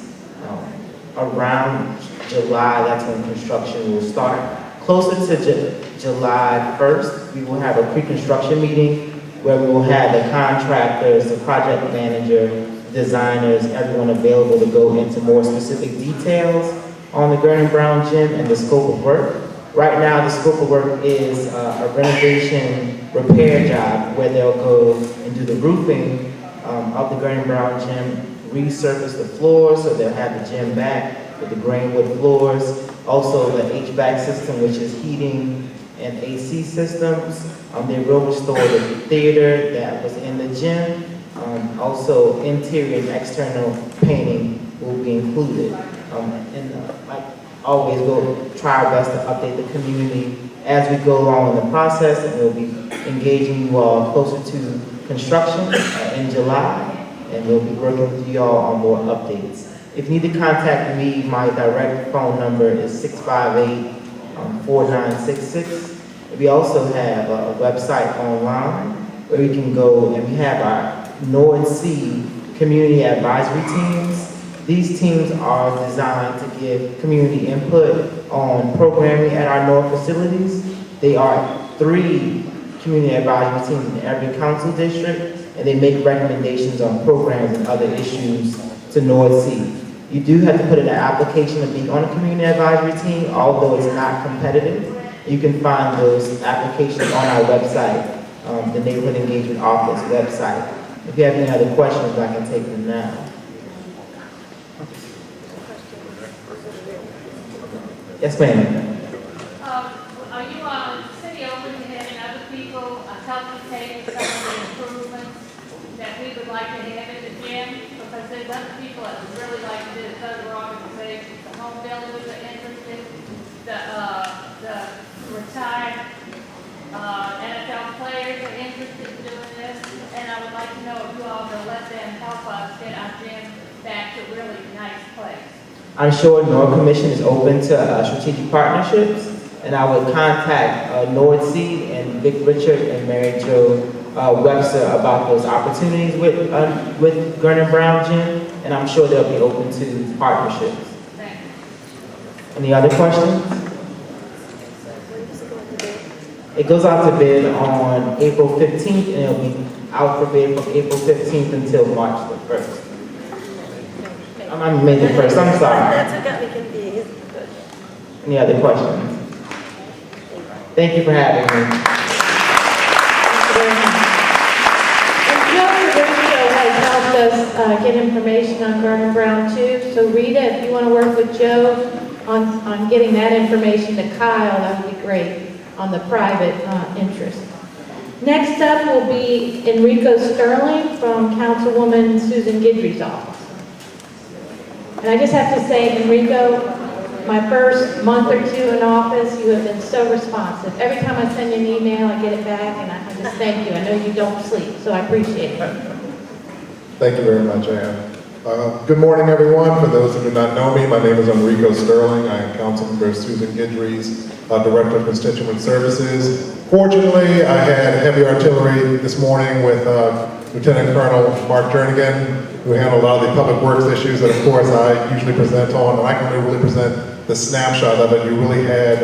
Speaker 11: Around July, that's when construction will start. Closer to July 1st, we will have a pre-construction meeting where we will have the contractors, the project manager, designers, everyone available to go into more specific details on the Vernon Brown Gym and the scope of work. Right now, the scope of work is a renovation repair job where they'll go and do the roofing of the Vernon Brown Gym, resurface the floors, so they'll have the gym back with the grain wood floors. Also the HVAC system, which is heating and AC systems. They will restore the theater that was in the gym. Also interior and external painting will be included. Like always, we'll try our best to update the community as we go along in the process, and we'll be engaging you all closer to construction in July, and we'll be working with you all on more updates. If you need to contact me, my direct phone number is 658-4966. We also have a website online where you can go, and we have our North Sea community advisory teams. These teams are designed to give community input on programming at our North facilities. They are 3 community advisory teams in every council district, and they make recommendations on programs and other issues to North Sea. You do have to put in an application to be on a community advisory team, although it's not competitive. You can find those applications on our website, the Neighborhood Engagement Office website. If you have any other questions, I can take them now. Yes, ma'am.
Speaker 12: Are you, city open to having other people help you take some of the improvements that we would like to have in the gym? Because there's other people that would really like to do this, other organizations, the home builders are interested, the retired NFL players are interested in doing this. that's a really nice place.
Speaker 11: I'm sure Nord Commission is open to strategic partnerships, and I would contact Nordseed and Vic Richard and Mary Jo Webster about those opportunities with Gurney Brown Gym, and I'm sure they'll be open to partnerships.
Speaker 12: Thank you.
Speaker 11: Any other questions? It goes out to bid on April 15th, and it'll be out for bid from April 15th until March the 1st. I'm May the 1st, I'm sorry.
Speaker 1: That's what got me confused.
Speaker 11: Any other questions? Thank you for having me.
Speaker 9: And Joe Lorenzo has helped us get information on Gurney Brown too. So Rita, if you want to work with Joe on getting that information to Kyle, that would be great on the private interest. Next up will be Enrico Sterling from Councilwoman Susan Guidry's office. And I just have to say, Enrico, my first month or two in office, you have been so responsive. Every time I send you an email, I get it back, and I just thank you. I know you don't sleep, so I appreciate it.
Speaker 13: Thank you very much, Ann. Good morning, everyone. For those who do not know me, my name is Enrico Sterling. I am Councilmember Susan Guidry's Director of Constituent Services. Fortunately, I had heavy artillery this morning with Lieutenant Colonel Mark Jernigan, who handled a lot of the public works issues that, of course, I usually present on, and I can really present the snapshot of it. You really had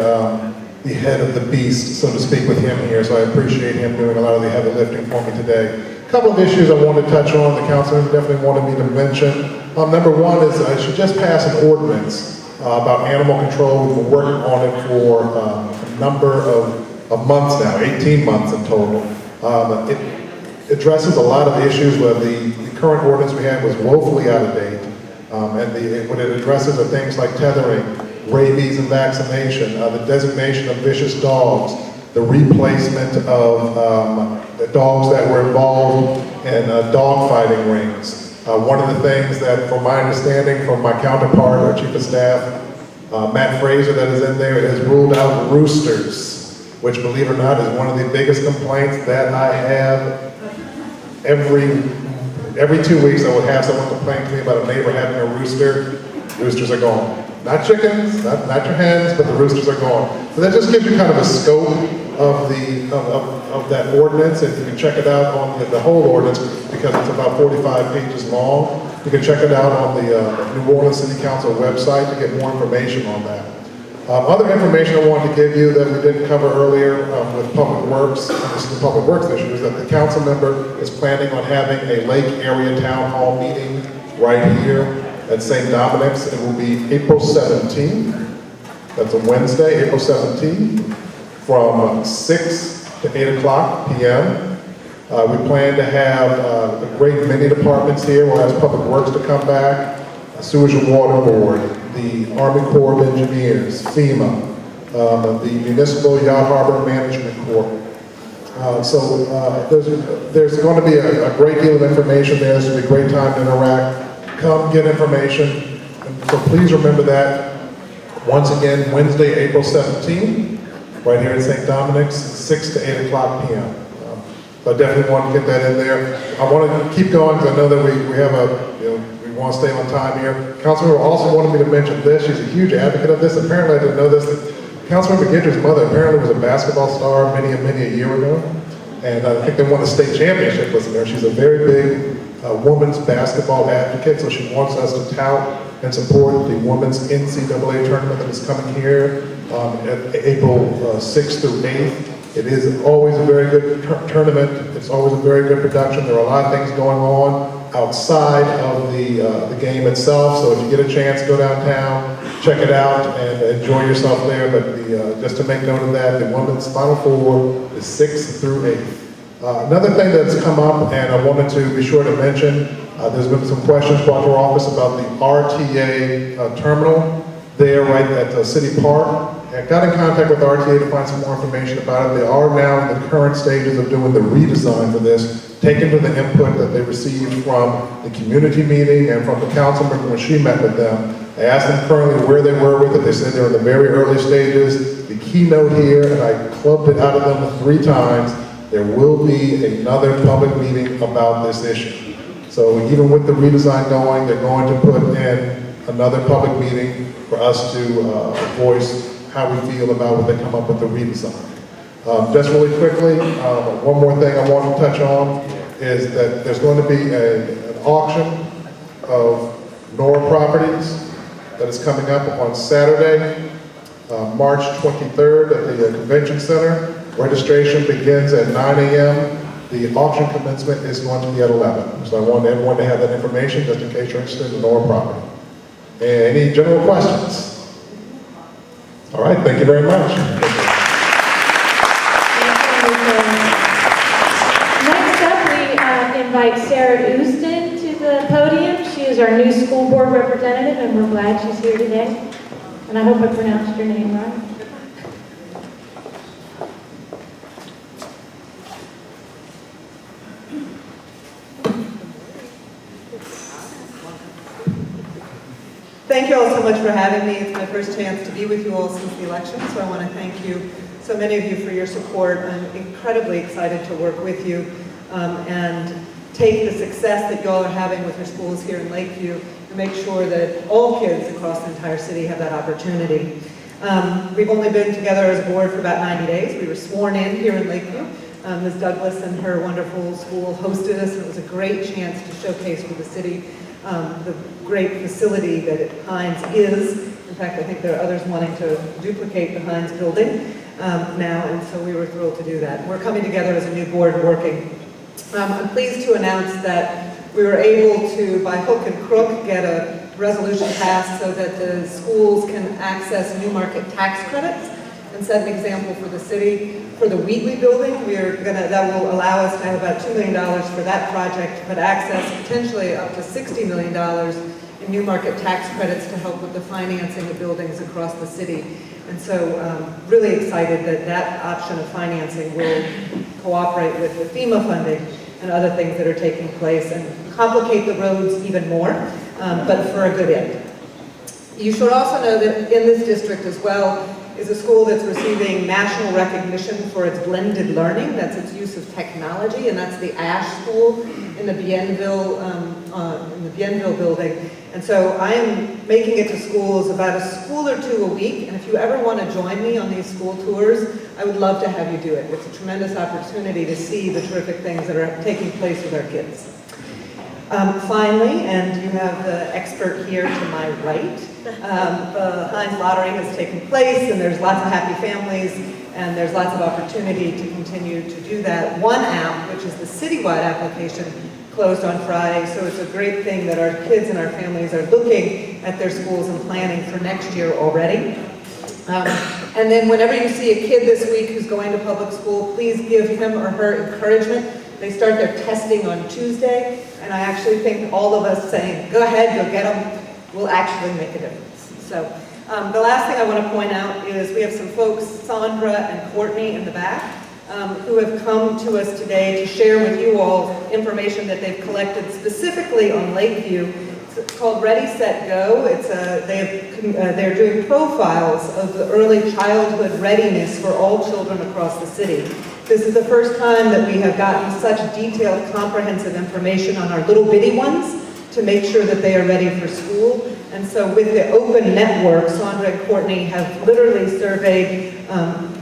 Speaker 13: the head of the beast, so to speak, with him here, so I appreciate him doing a lot of the heavy lifting for me today. A couple of issues I wanted to touch on, the councilman definitely wanted me to mention. Number one is I should just pass an ordinance about animal control. We've been working on it for a number of months now, 18 months in total. It addresses a lot of issues where the current ordinance we had was woefully out of date. What it addresses are things like tethering, rabies and vaccination, the designation of vicious dogs, the replacement of the dogs that were involved in dog fighting rings. One of the things that, from my understanding from my counterpart, our Chief of Staff, Matt Fraser, that is in there, it has ruled out roosters, which, believe it or not, is one of the biggest complaints that I have. Every 2 weeks I would have someone complain to me about a neighbor having a rooster. Roosters are gone. Not chickens, not your hens, but the roosters are gone. So that just gives you kind of a scope of that ordinance, and you can check it out on the whole ordinance because it's about 45 pages long. You can check it out on the New Orleans City Council website to get more information on that. Other information I wanted to give you that we didn't cover earlier with Public Works, this is the Public Works issue, is that the council member is planning on having a Lake Area Town Hall meeting right here at St. Dominic's. It will be April 17th. That's a Wednesday, April 17th, from 6 to 8 o'clock p.m. We plan to have a great many departments here. We'll ask Public Works to come back, Sewage and Water Board, the Army Corps of Engineers, FEMA, the Municipal Yacht Harbor Management Corps. There's going to be a great deal of information there. This will be a great time to interact. Come get information. So please remember that. Once again, Wednesday, April 17th, right here at St. Dominic's, 6 to 8 o'clock p.m. So I definitely want to get that in there. I want to keep going because I know that we have we want to stay on time here. Councilmember also wanted me to mention this. She's a huge advocate of this. Apparently, I didn't know this. Councilmember Guidry's mother apparently was a basketball star many a year ago. And I think they won a state championship with her. She's a very big women's basketball advocate, so she wants us to tout and support the women's NCAA tournament that is coming here at April 6th through 8th. It is always a very good tournament. It's always a very good production. There are a lot of things going on outside of the game itself. So if you get a chance, go downtown, check it out, and enjoy yourself there. But just to make note of that, the women's Final Four is 6th through 8th. Another thing that's come up, and I wanted to be sure to mention, there's been some questions brought to our office about the RTA terminal there right at City Park. I got in contact with RTA to find some more information about it. They are now in the current stages of doing the redesign for this, taking to the input that they received from the community meeting and from the councilman when she met with them. I asked them currently where they were with it. They said they're in the very early stages. The keynote here, and I clubbed it out of them 3 times, there will be another public meeting about this issue. So So even with the redesign going, they're going to put in another public meeting for us to voice how we feel about when they come up with the redesign. Just really quickly, one more thing I want to touch on is that there's going to be an auction of Nora properties that is coming up on Saturday, March 23rd at the Convention Center. Registration begins at 9 a.m. The auction commencement is going to be at 11. So I want everyone to have that information just in case you're interested in the Nora property. And any general questions? All right, thank you very much.
Speaker 9: Next up, we invite Sarah Houston to the podium. She is our new school board representative, and we're glad she's here today. And I hope I pronounced your name right.
Speaker 14: Thank you all so much for having me. It's my first chance to be with you all since the election, so I want to thank you, so many of you, for your support. I'm incredibly excited to work with you and take the success that you all are having with your schools here in Lakeview and make sure that all kids across the entire city have that opportunity. We've only been together as a board for about 90 days. We were sworn in here in Lakeview. Ms. Douglas and her wonderful school hosted us, and it was a great chance to showcase for the city the great facility that Hines is. In fact, I think there are others wanting to duplicate the Hines building now, and so we were thrilled to do that. We're coming together as a new board working. I'm pleased to announce that we were able to, by hook and crook, get a resolution passed so that the schools can access new market tax credits and set an example for the city. For the Wheatley building, that will allow us to have about $2 million for that project, but access potentially up to $60 million in new market tax credits to help with the financing of buildings across the city. And so really excited that that option of financing will cooperate with the FEMA funding and other things that are taking place and complicate the roads even more, but for a good end. You should also know that in this district as well is a school that's receiving national recognition for its blended learning. That's its use of technology, and that's the Ash School in the Bienville building. And so I am making it to schools, about a school or two a week, and if you ever want to join me on these school tours, I would love to have you do it. It's a tremendous opportunity to see the terrific things that are taking place with our kids. Finally, and you have the expert here to my right, the Heinz Lottery has taken place, and there's lots of happy families, and there's lots of opportunity to continue to do that. One app, which is the citywide application, closed on Friday, so it's a great thing that our kids and our families are looking at their schools and planning for next year already. And then whenever you see a kid this week who's going to public school, please give him or her encouragement. They start their testing on Tuesday, and I actually think all of us saying, go ahead, go get them, will actually make a difference. So the last thing I want to point out is we have some folks, Sandra and Courtney in the back, who have come to us today to share with you all information that they've collected specifically on Lakeview. It's called Ready, Set, Go. They're doing profiles of the early childhood readiness for all children across the city. This is the first time that we have gotten such detailed, comprehensive information on our little bitty ones to make sure that they are ready for school. And so with the open network, Sandra and Courtney have literally surveyed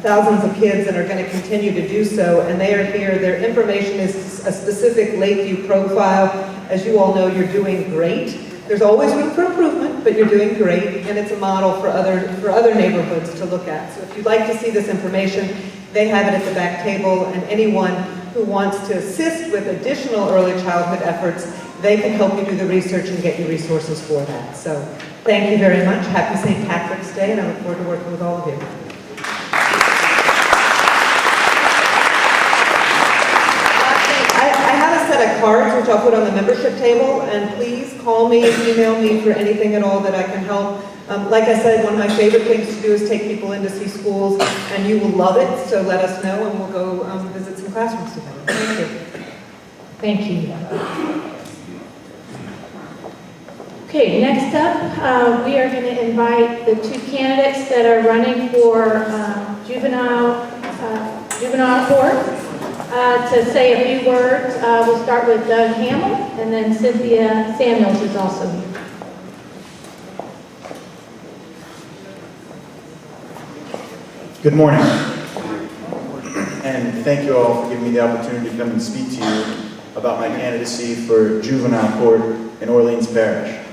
Speaker 14: thousands of kids and are going to continue to do so. And they are here. Their information is a specific Lakeview profile. As you all know, you're doing great. There's always room for improvement, but you're doing great. And it's a model for other neighborhoods to look at. So if you'd like to see this information, they have it at the back table. And anyone who wants to assist with additional early childhood efforts, they can help you do the research and get you resources for that. So thank you very much. Happy St. Patrick's Day, and I look forward to working with all of you. I have a set of cards which I'll put on the membership table, and please call me, email me for anything at all that I can help. Like I said, one of my favorite things to do is take people in to see schools, and you will love it, so let us know, and we'll go visit some classrooms together. Thank you.
Speaker 9: Thank you. Okay, next up, we are going to invite the two candidates that are running for juvenile court. to say a few words. We'll start with Doug Hamill, and then Cynthia Samuels is also here.
Speaker 15: Good morning, and thank you all for giving me the opportunity to come and speak to you about my candidacy for juvenile court in Orleans Parish.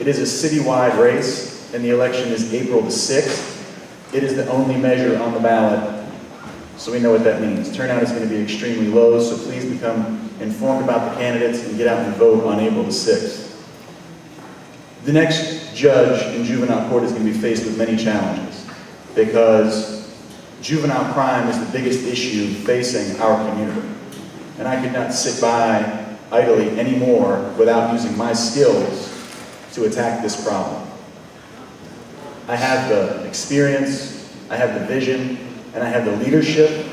Speaker 15: It is a citywide race, and the election is April the 6th. It is the only measure on the ballot, so we know what that means. Turnout is going to be extremely low, so please become informed about the candidates and get out and vote on April the 6th. The next judge in juvenile court is going to be faced with many challenges because juvenile crime is the biggest issue facing our community. And I could not sit by idly anymore without using my skills to attack this problem. I have the experience, I have the vision, and I have the leadership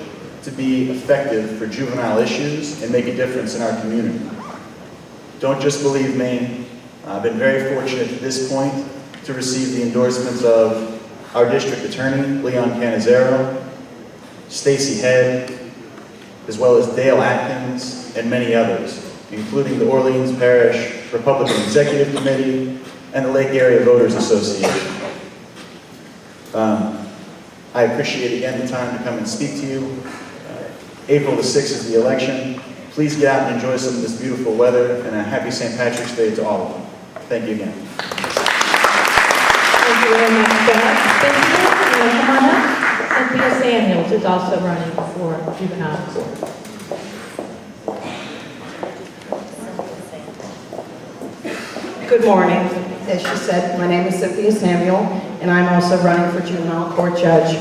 Speaker 15: to be effective for juvenile issues and make a difference in our community. Don't just believe me. I've been very fortunate at this point to receive the endorsements of our district attorney, Leon Canizero, Stacy Head, as well as Dale Atkins, and many others, including the Orleans Parish Republican Executive Committee and the Lake Area Voters Association. I appreciate again the time to come and speak to you. April the 6th is the election. Please get out and enjoy some of this beautiful weather, and a happy St. Patrick's Day to all of you. Thank you again.
Speaker 9: Thank you very much, Doug. Cynthia, come on up. Cynthia Samuels is also running for juvenile court.
Speaker 16: Good morning. As she said, my name is Cynthia Samuel, and I'm also running for juvenile court judge.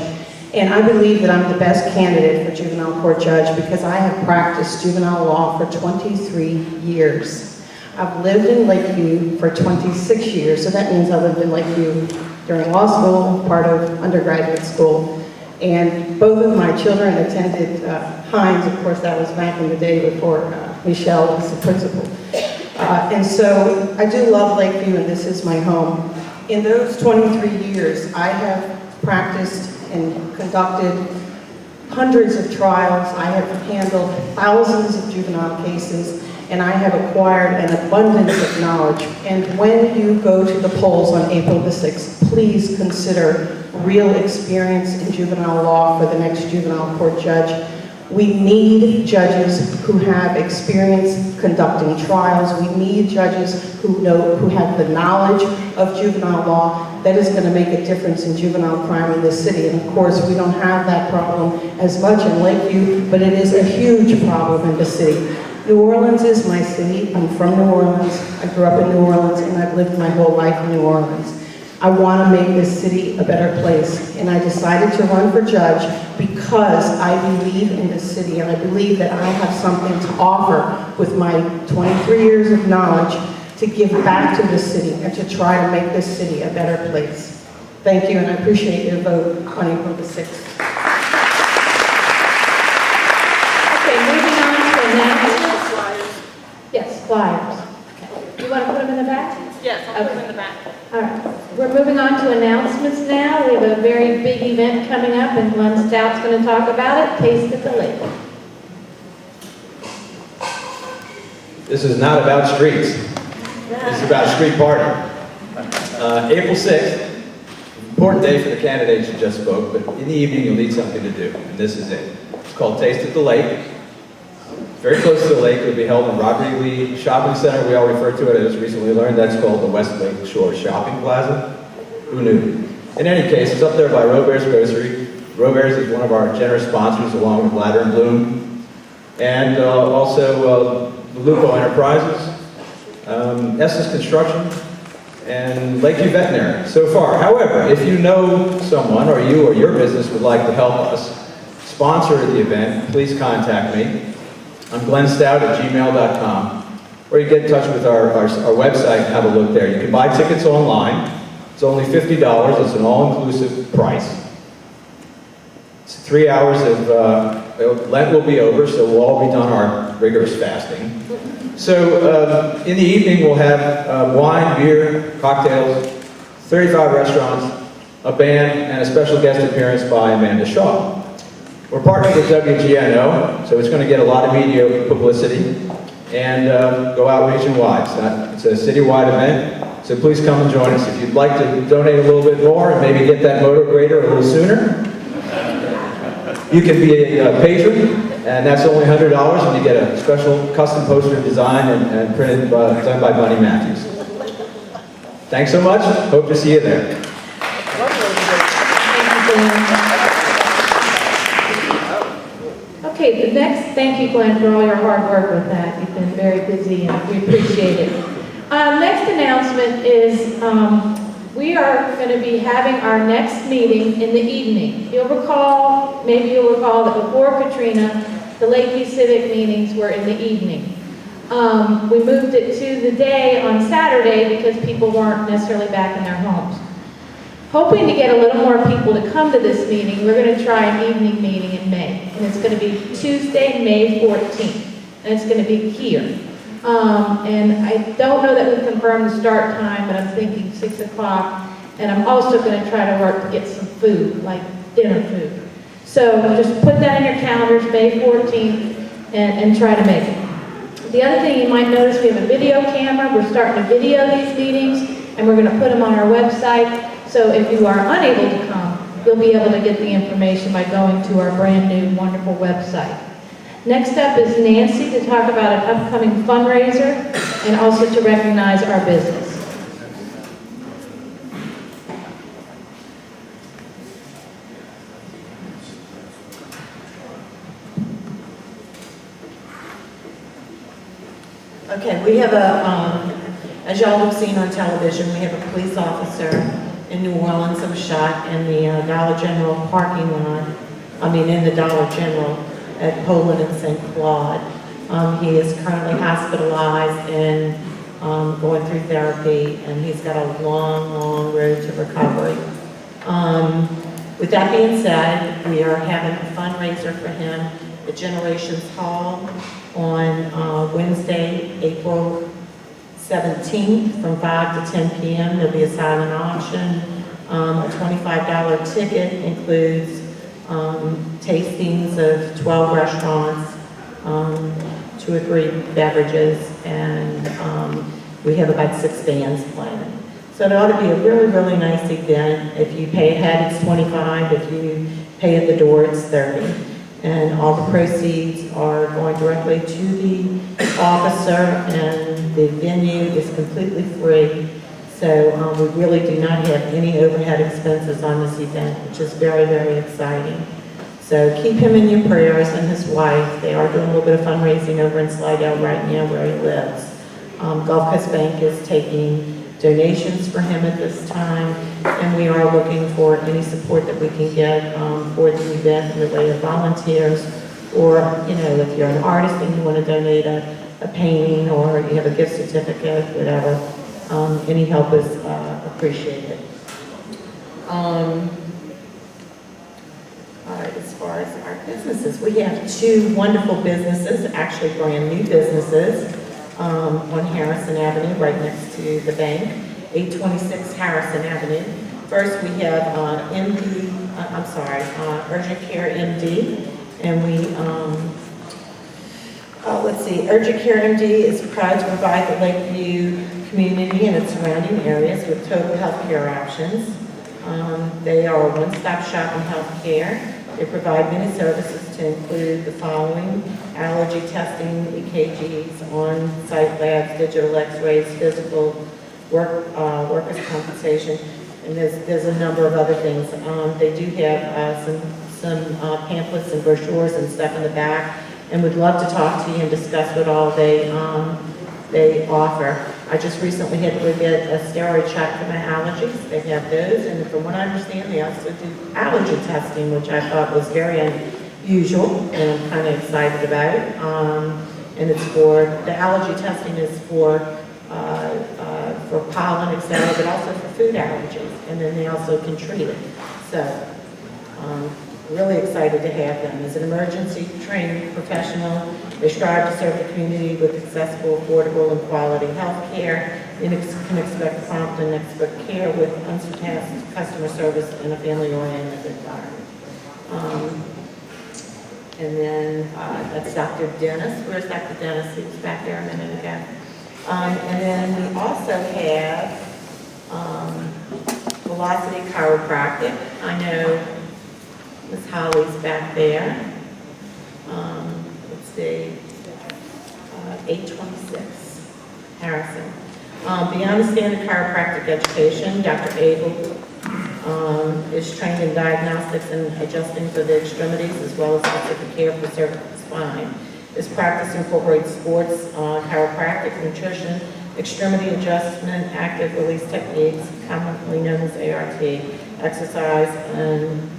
Speaker 16: And I believe that I'm the best candidate for juvenile court judge because I have practiced juvenile law for 23 years. I've lived in Lakeview for 26 years, so that means I lived in Lakeview during law school, part of undergraduate school. And both of my children attended Hines. Of course, that was back in the day before Michelle was the principal. And so I do love Lakeview, and this is my home. In those 23 years, I have practiced and conducted hundreds of trials. I have handled thousands of juvenile cases, and I have acquired an abundance of knowledge. And when you go to the polls on April the 6th, please consider real experience in juvenile law for the next juvenile court judge. We need judges who have experience conducting trials. We need judges who have the knowledge of juvenile law. That is going to make a difference in juvenile crime in this city. And of course, we don't have that problem as much in Lakeview, but it is a huge problem in the city. New Orleans is my city. I'm from New Orleans. I grew up in New Orleans, and I've lived my whole life in New Orleans. I want to make this city a better place, and I decided to run for judge because I believe in this city, and I believe that I have something to offer with my 23 years of knowledge to give back to the city and to try to make this city a better place. Thank you, and I appreciate your vote on April the 6th.
Speaker 9: Okay, moving on to announcements. Yes, flyers. Okay. You want to put them in the back?
Speaker 12: Yes, I'll put them in the back.
Speaker 9: All right. We're moving on to announcements now. We have a very big event coming up, and Glenn Stout's going to talk about it, Taste at the Lake.
Speaker 17: This is not about streets. This is about street party. April 6th, important day for the candidates who just spoke, but in the evening you'll need something to do, and this is it. It's called Taste at the Lake. Very close to the lake. It will be held in Robert E. Lee Shopping Center. We all refer to it as recently learned. That's called the West Lake Shore Shopping Plaza. Who knew? In any case, it's up there by Robert's Grocery. Robert's is one of our generous sponsors along with Ladder and Bloom. And also the Lupo Enterprises, Estes Construction, and Lakeview Veterinary so far. However, if you know someone or you or your business would like to help us sponsor the event, please contact me. I'm glenstout@gmail.com, or you get in touch with our website and have a look there. You can buy tickets online. It's only $50. It's an all-inclusive price. It's 3 hours of, Lent will be over, so we'll all be done our rigorous fasting. So in the evening, we'll have wine, beer, cocktails, 35 restaurants, a band, and a special guest appearance by Amanda Shaw. We're partnered with WGNO, so it's going to get a lot of media publicity and go out region-wide. It's a citywide event, so please come and join us. If you'd like to donate a little bit more and maybe get that motor grader a little sooner, you can be a patron, and that's only $100, and you get a special custom poster design and printed done by Bunny Matthews. Thanks so much. Hope to see you there.
Speaker 9: Okay, thank you, Glenn, for all your hard work with that. You've been very busy, and we appreciate it. Next announcement is we are going to be having our next meeting in the evening. Maybe you'll recall that before Katrina, the Lakeview Civic meetings were in the evening. We moved it to the day on Saturday because people weren't necessarily back in their homes. Hoping to get a little more people to come to this meeting, we're going to try an evening meeting in May. And it's going to be Tuesday, May 14th. And it's going to be here. And I don't know that we confirmed the start time, but I'm thinking 6 o'clock. And I'm also going to try to work to get some food, like dinner food. So just put that in your calendars, May 14th, and try to make it. The other thing you might notice, we have a video camera. We're starting to video these meetings, and we're going to put them on our website. So if you are unable to come, you'll be able to get the information by going to our brand new, wonderful website. Next up is Nancy to talk about an upcoming fundraiser and also to recognize our business.
Speaker 18: Okay, we have as y'all have seen on television, we have a police officer in New Orleans that was shot in the Dollar General parking lot. In the Dollar General at Poland and St. Claude. He is currently hospitalized and going through therapy, and he's got a long, long road to recovery. With that being said, we are having a fundraiser for him at Generations Hall on Wednesday, April 17th from 5 to 10 p.m. There'll be a silent auction. A $25 ticket includes tastings of 12 restaurants, 2 or 3 beverages, and we have about 6 bands playing. So it ought to be a really, really nice event. If you pay ahead, it's $25. If you pay at the door, it's $30. And all the proceeds are going directly to the officer, and the venue is completely free. So we really do not have any overhead expenses on this event, which is very, very exciting. So keep him in your prayers, and his wife. They are doing a little bit of fundraising over in Slidell right now where he lives. Gulf Coast Bank is taking donations for him at this time, and we are looking for any support that we can get for the event in the way of volunteers, or if you're an artist and you want to donate a painting, or you have a gift certificate, whatever, any help is appreciated. All right, as far as our businesses, we have 2 wonderful businesses, actually brand new businesses, on Harrison Avenue, right next to the bank, 826 Harrison Avenue. First, we have Urgent Care MD, and Urgent Care MD is proud to provide the Lakeview community and its surrounding areas with total health care options. They are a one-stop shop in health care. They provide many services to include the following: allergy testing, EKGs, on-site labs, digital x-rays, physical, workers' compensation, and there's a number of other things. They do have some pamphlets and brochures and stuff in the back, and would love to talk to you and discuss what all they offer. I just recently had to go get a steroid check for my allergies. They have those, and from what I understand, they also do allergy testing, which I thought was very unusual, and I'm kind of excited about it. And it's the allergy testing is for pollen, etc., but also for food allergies, and then they also can treat it. So, really excited to have them. As an emergency trained professional, they strive to serve the community with accessible, affordable, and quality health care. You can expect prompt and expert care with unsurpassed customer service in a family-oriented environment. And then that's Dr. Dennis. Where's Dr. Dennis? He was back there a minute ago. And then we also have Velocity Chiropractic. I know Miss Holly's back there. Let's see, 826 Harrison. Beyond the standard chiropractic education, Dr. Abel is trained in diagnostics and adjusting for the extremities as well as specific care for cervical spine. His practice incorporates sports, chiropractic, nutrition, extremity adjustment, active release techniques, commonly known as ART, exercise, and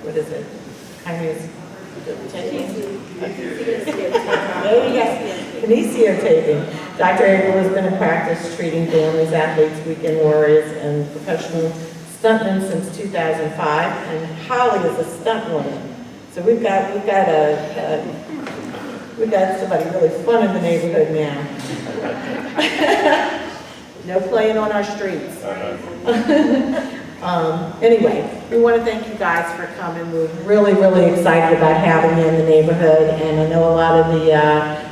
Speaker 18: what is it? Kinesiotaping. Dr. Abel has been in practice treating families, athletes, weekend warriors, and professional stuntmen since 2005. And Holly is a stunt woman. So we've got somebody really fun in the neighborhood now. No playing on our streets. Anyway, we want to thank you guys for coming. We're really, really excited about having you in the neighborhood, and I know a lot of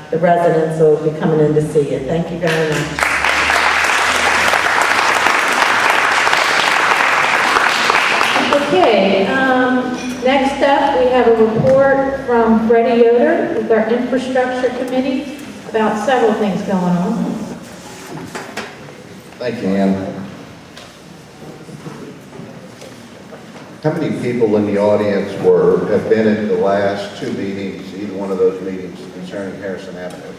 Speaker 18: the residents will be coming in to see you. Thank you very much.
Speaker 9: Okay, next up, we have a report from Freddie Yoder with our infrastructure committee about several things going on.
Speaker 2: Thank you, Ann. How many people in the audience have been at the last two meetings, either one of those meetings concerning Harrison Avenue?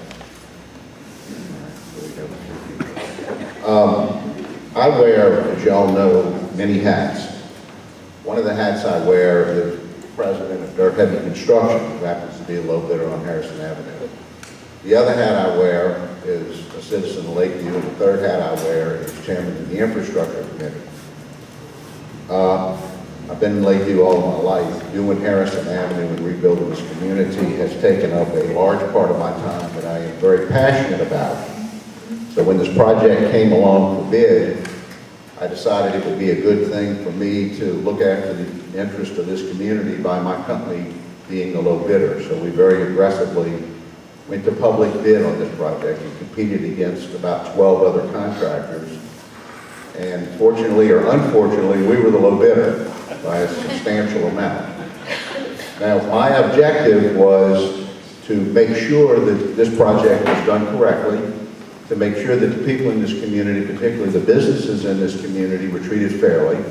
Speaker 2: I wear, as y'all know, many hats. One of the hats I wear is president of Dirt Heavy Construction, who happens to be a low bidder on Harrison Avenue. The other hat I wear is a citizen of Lakeview, and the third hat I wear is chairman of the infrastructure committee. I've been in Lakeview all of my life. Doing Harrison Avenue and rebuilding this community has taken up a large part of my time that I am very passionate about. So when this project came along for bid, I decided it would be a good thing for me to look after the interest of this community by my company being the low bidder. So we very aggressively went to public bid on this project and competed against about 12 other contractors. And fortunately or unfortunately, we were the low bidder by a substantial amount. Now, my objective was to make sure that this project was done correctly, to make sure that the people in this community, particularly the businesses in this community, were treated fairly,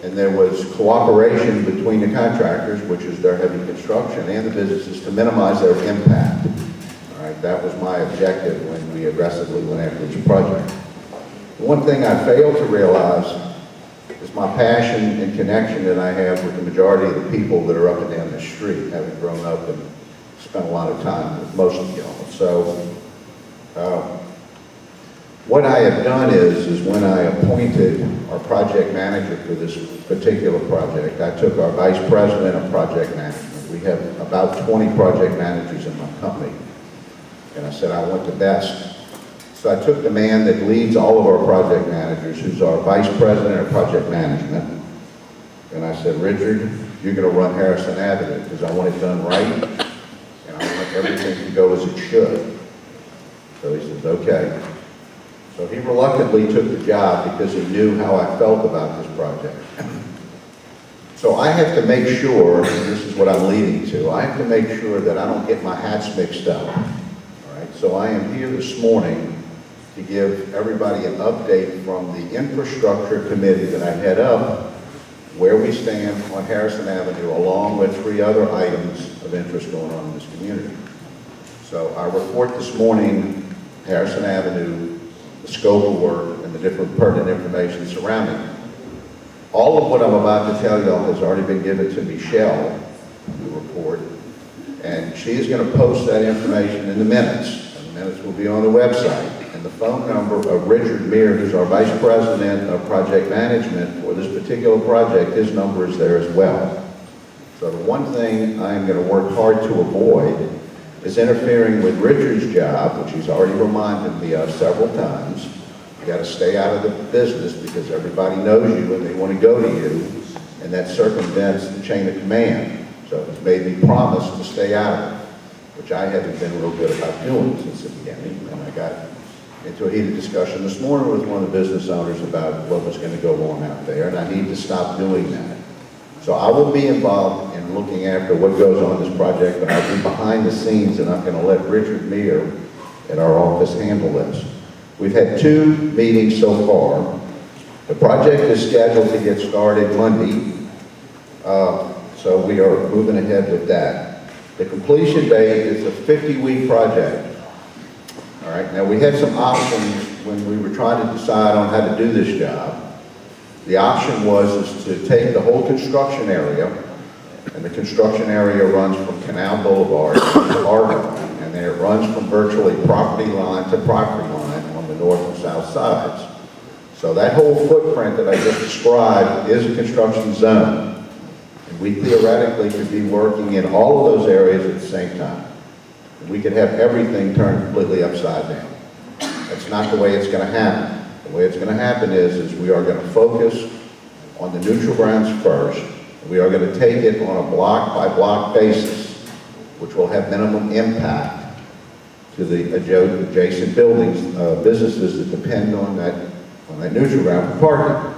Speaker 2: and there was cooperation between the contractors, which is their heavy construction, and the businesses to minimize their impact. All right, that was my objective when we aggressively went after this project. The one thing I failed to realize is my passion and connection that I have with the majority of the people that are up and down the street, having grown up and spent a lot of time with most of y'all. So, what I have done is when I appointed our project manager for this particular project, I took our vice president of project management. We have about 20 project managers in my company. And I said, I want the best. So I took the man that leads all of our project managers, who's our vice president of project management. And I said, Richard, you're going to run Harrison Avenue because I want it done right. And I want everything to go as it should. So he says, okay. So he reluctantly took the job because he knew how I felt about this project. So I have to make sure, and this is what I'm leading to, I have to make sure that I don't get my hats mixed up. All right? So I am here this morning to give everybody an update from the infrastructure committee that I head up, where we stand on Harrison Avenue, along with 3 other items of interest going on in this community. So our report this morning, Harrison Avenue, the scope of work, and the different pertinent information surrounding it. All of what I'm about to tell y'all has already been given to Michelle, the report, and she is going to post that information in the minutes. And the minutes will be on the website. And the phone number of Richard Meir, who's our Vice President of Project Management for this particular project, his number is there as well. So the one thing I am going to work hard to avoid is interfering with Richard's job, which he's already reminded me of several times. You got to stay out of the business because everybody knows you and they want to go to you, and that circumvents the chain of command. So he's made me promise to stay out of it, which I haven't been real good about doing since the beginning. And I got into a heated discussion this morning with one of the business owners about what was going to go on out there, and I need to stop doing that. So I will be involved in looking after what goes on in this project, but I'll be behind the scenes, and I'm going to let Richard Meir at our office handle this. We've had 2 meetings so far. The project is scheduled to get started Monday, so we are moving ahead with that. The completion date is a 50-week project. All right, now we had some options when we were trying to decide on how to do this job. The option was to take the whole construction area, and the construction area runs from Canal Boulevard to Argonne, and then it runs from virtually property line to property line on the north and south sides. So that whole footprint that I just described is a construction zone. And we theoretically could be working in all of those areas at the same time. We could have everything turned completely upside down. That's not the way it's going to happen. The way it's going to happen is we are going to focus on the neutral grounds first. We are going to take it on a block-by-block basis, which will have minimum impact to the adjacent buildings, businesses that depend on that neutral ground for parking.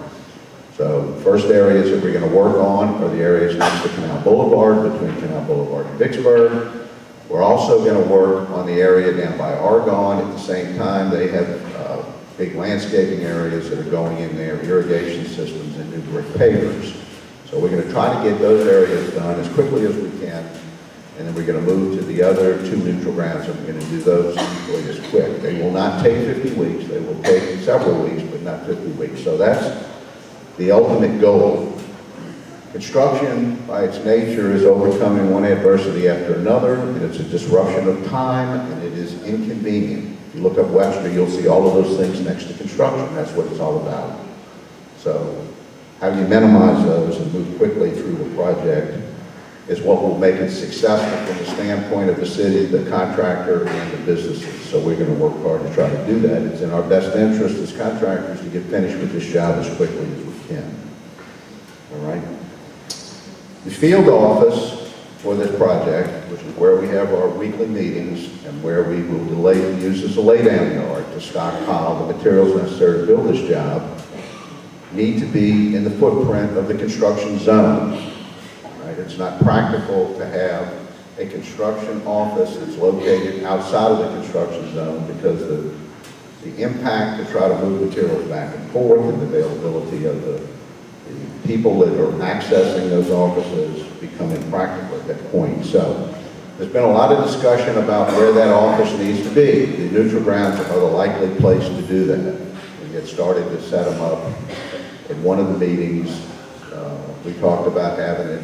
Speaker 2: So the first areas that we're going to work on are the areas next to Canal Boulevard, between Canal Boulevard and Vicksburg. We're also going to work on the area down by Argonne. At the same time, they have big landscaping areas that are going in there, irrigation systems, and new brick pavers. So we're going to try to get those areas done as quickly as we can, and then we're going to move to the other 2 neutral grounds, and we're going to do those equally as quick. They will not take 50 weeks. They will take several weeks, but not 50 weeks. So that's the ultimate goal. Construction, by its nature, is overcoming one adversity after another, and it's a disruption of time, and it is inconvenient. If you look up Webster, you'll see all of those things next to construction. That's what it's all about. So how you minimize those and move quickly through the project is what will make it successful from the standpoint of the city, the contractor, and the businesses. So we're going to work hard to try to do that. It's in our best interest as contractors to get finished with this job as quickly as we can. All right? The field office for this project, which is where we have our weekly meetings and where we will use as a laydown yard to stockpile the materials necessary to build this job, need to be in the footprint of the construction zone. Right? It's not practical to have a construction office that's located outside of the construction zone because the impact to try to move materials back and forth and the availability of the people that are accessing those offices become impractical at that point. So there's been a lot of discussion about where that office needs to be. The neutral grounds are the likely place to do that. We get started to set them up. In one of the meetings, we talked about having it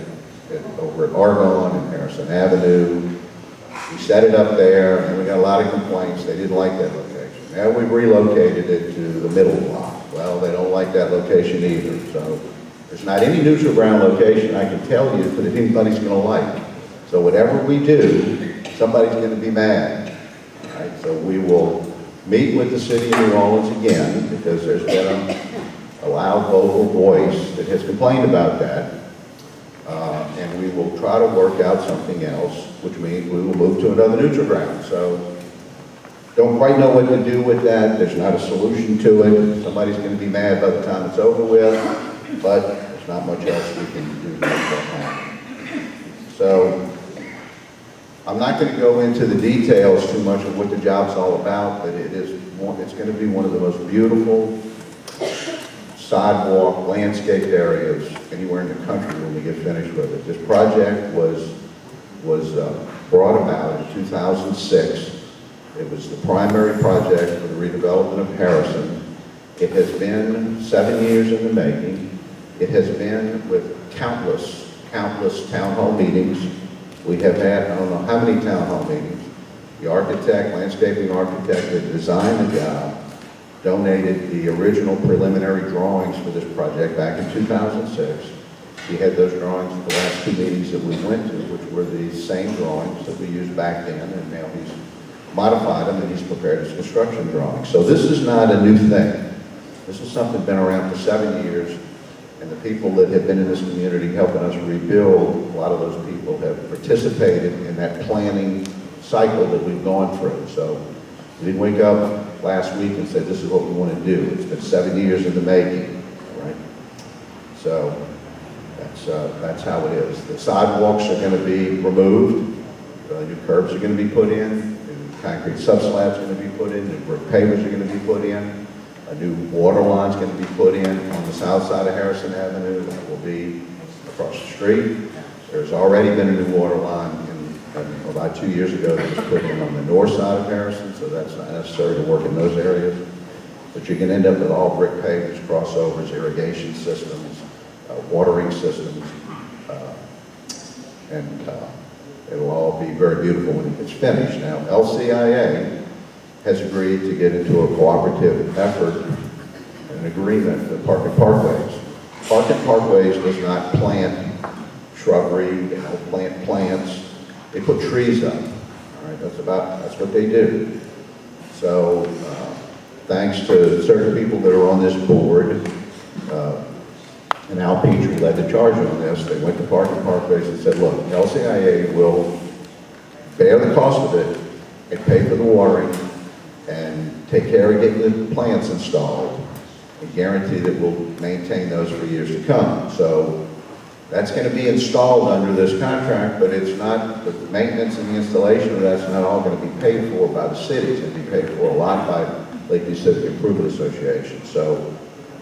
Speaker 2: over at Argonne and Harrison Avenue. We set it up there, and we got a lot of complaints. They didn't like that location. Now we've relocated it to the middle block. Well, they don't like that location either. So there's not any neutral ground location I can tell you that anybody's going to like. So whatever we do, somebody's going to be mad. Right? So we will meet with the city of New Orleans again because there's been a loud vocal voice that has complained about that. And we will try to work out something else, which means we will move to another neutral ground. So don't quite know what to do with that. There's not a solution to it. Somebody's going to be mad by the time it's over with, but there's not much else we can do to make that happen. So I'm not going to go into the details too much of what the job's all about, but it's going to be one of the most beautiful sidewalk, landscaped areas anywhere in the country when we get finished with it. This project was brought about in 2006. It was the primary project for the redevelopment of Harrison. It has been 7 years in the making. It has been with countless town hall meetings. We have had, I don't know how many town hall meetings. The architect, landscaping architect that designed the job, donated the original preliminary drawings for this project back in 2006. He had those drawings for the last 2 meetings that we went to, which were the same drawings that we used back then, and now he's modified them and he's prepared his construction drawings. So this is not a new thing. This is something that's been around for 7 years. And the people that have been in this community helping us rebuild, a lot of those people have participated in that planning cycle that we've gone through. So we didn't wake up last week and say, this is what we want to do. It's been 7 years in the making, right? So that's how it is. The sidewalks are going to be removed. New curbs are going to be put in. New concrete subslabs are going to be put in. New brick pavers are going to be put in. A new water line is going to be put in on the south side of Harrison Avenue. That will be across the street. There's already been a new water line about 2 years ago that was put in on the north side of Harrison, so that's not necessary to work in those areas. But you can end up with all brick pavers, crossovers, irrigation systems, watering systems, and it'll all be very beautiful when it gets finished. Now, LCIA has agreed to get into a cooperative effort, an agreement with Park and Parkways. Park and Parkways does not plant shrubbery, they don't plant plants, they put trees up. All right, that's what they do. So, thanks to certain people that are on this board, and Al Petrie led the charge on this. They went to Park and Parkways and said, look, LCIA will bear the cost of it and pay for the watering and take care of getting the plants installed and guarantee that we'll maintain those for years to come. So that's going to be installed under this contract, but it's not, the maintenance and the installation of that's not all going to be paid for by the city. It's going to be paid for a lot by Lakeview Civic Improvement Association. So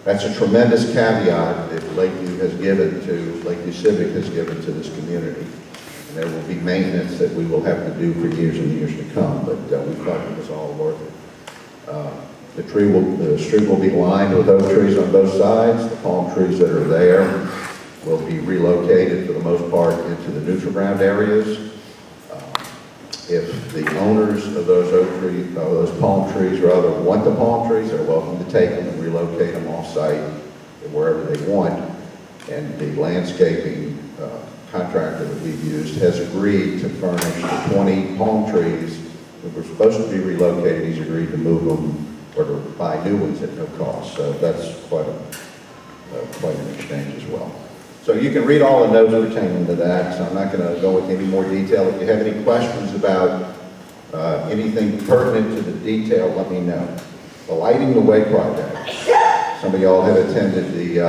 Speaker 2: that's a tremendous caveat that Lakeview has given to, Lakeview Civic has given to this community. And there will be maintenance that we will have to do for years and years to come, but we thought it was all worth it. The street will be lined with oak trees on both sides. The palm trees that are there will be relocated for the most part into the neutral ground areas. If the owners of those oak trees, those palm trees rather, want the palm trees, they're welcome to take them and relocate them off-site wherever they want. And the landscaping contractor that we've used has agreed to furnish the 20 palm trees that were supposed to be relocated. He's agreed to move them or to buy new ones at no cost. So that's quite an exchange as well. So you can read all the notes pertaining to that, so I'm not going to go into any more detail. If you have any questions about anything pertinent to the detail, let me know. The Lighting the Way project. Some of y'all have attended the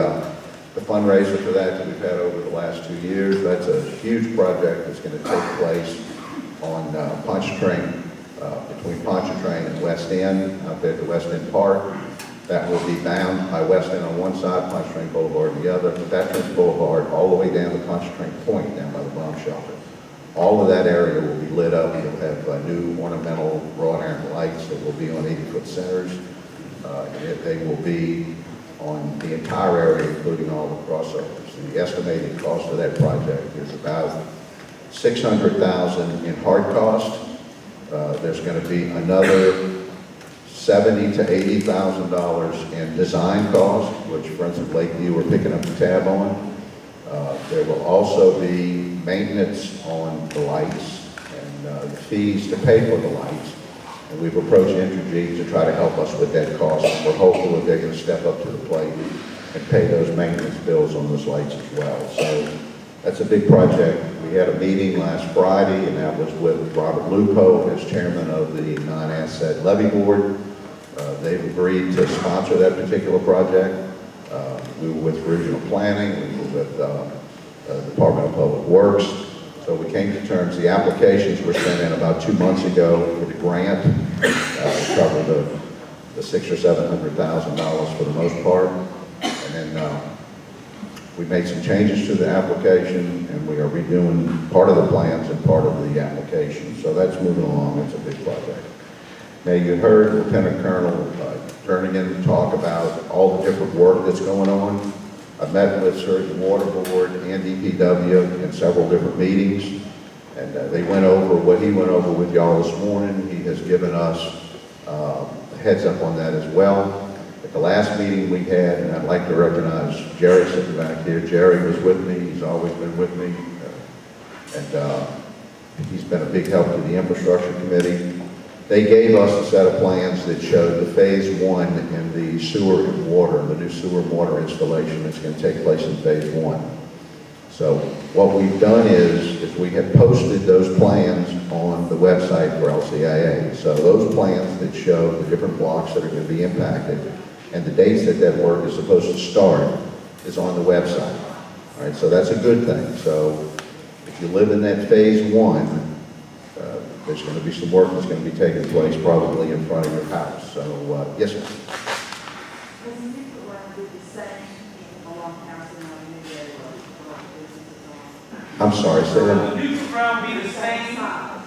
Speaker 2: fundraiser for that we've had over the last 2 years. That's a huge project that's going to take place on Pontchartrain, between Pontchartrain and West End, out there at the West End Park. That will be bound by West End on one side, Pontchartrain Boulevard on the other, Veterans Boulevard all the way down to Pontchartrain Point, down by the bomb shelter. All of that area will be lit up. You'll have new ornamental wrought iron lights that will be on 80-foot centers. They will be on the entire area, including all the crossovers. And the estimated cost of that project is about $600,000 in hard cost. There's going to be another $70,000 to $80,000 in design cost, which Friends of Lakeview are picking up the tab on. There will also be maintenance on the lights and the fees to pay for the lights. And we've approached Entergy to try to help us with that cost. We're hopeful that they're going to step up to the plate and pay those maintenance bills on those lights as well. So that's a big project. We had a meeting last Friday, and that was with Robert Lupo as chairman of the non-asset levy board. They've agreed to sponsor that particular project. We were with regional planning, we were with the Department of Public Works. So we came to terms. The applications were sent in about 2 months ago for the grant. Covered the $600,000 or $700,000 for the most part. And then we made some changes to the application, and we are redoing part of the plans and part of the application. So that's moving along. It's a big project. Now, you heard Lieutenant Colonel Jernigan talk about all the different work that's going on. I've met with Surgeon Water Board and DPW in several different meetings, and they went over what he went over with y'all this morning. He has given us a heads up on that as well. At the last meeting we had, and I'd like to recognize Jerry sitting back here. Jerry was with me. He's always been with me. And he's been a big help to the Infrastructure Committee. They gave us a set of plans that showed the phase 1 in the sewer and water, the new sewer and water installation that's going to take place in phase 1. So what we've done is we have posted those plans on the website for LCIA. So those plans that show the different blocks that are going to be impacted and the dates that that work is supposed to start is on the website. All right, so that's a good thing. So if you live in that phase 1, there's going to be some work that's going to be taking place probably in front of your house. So, yes, sir. I'm sorry, say that.
Speaker 19: Will the neutral ground be the same size?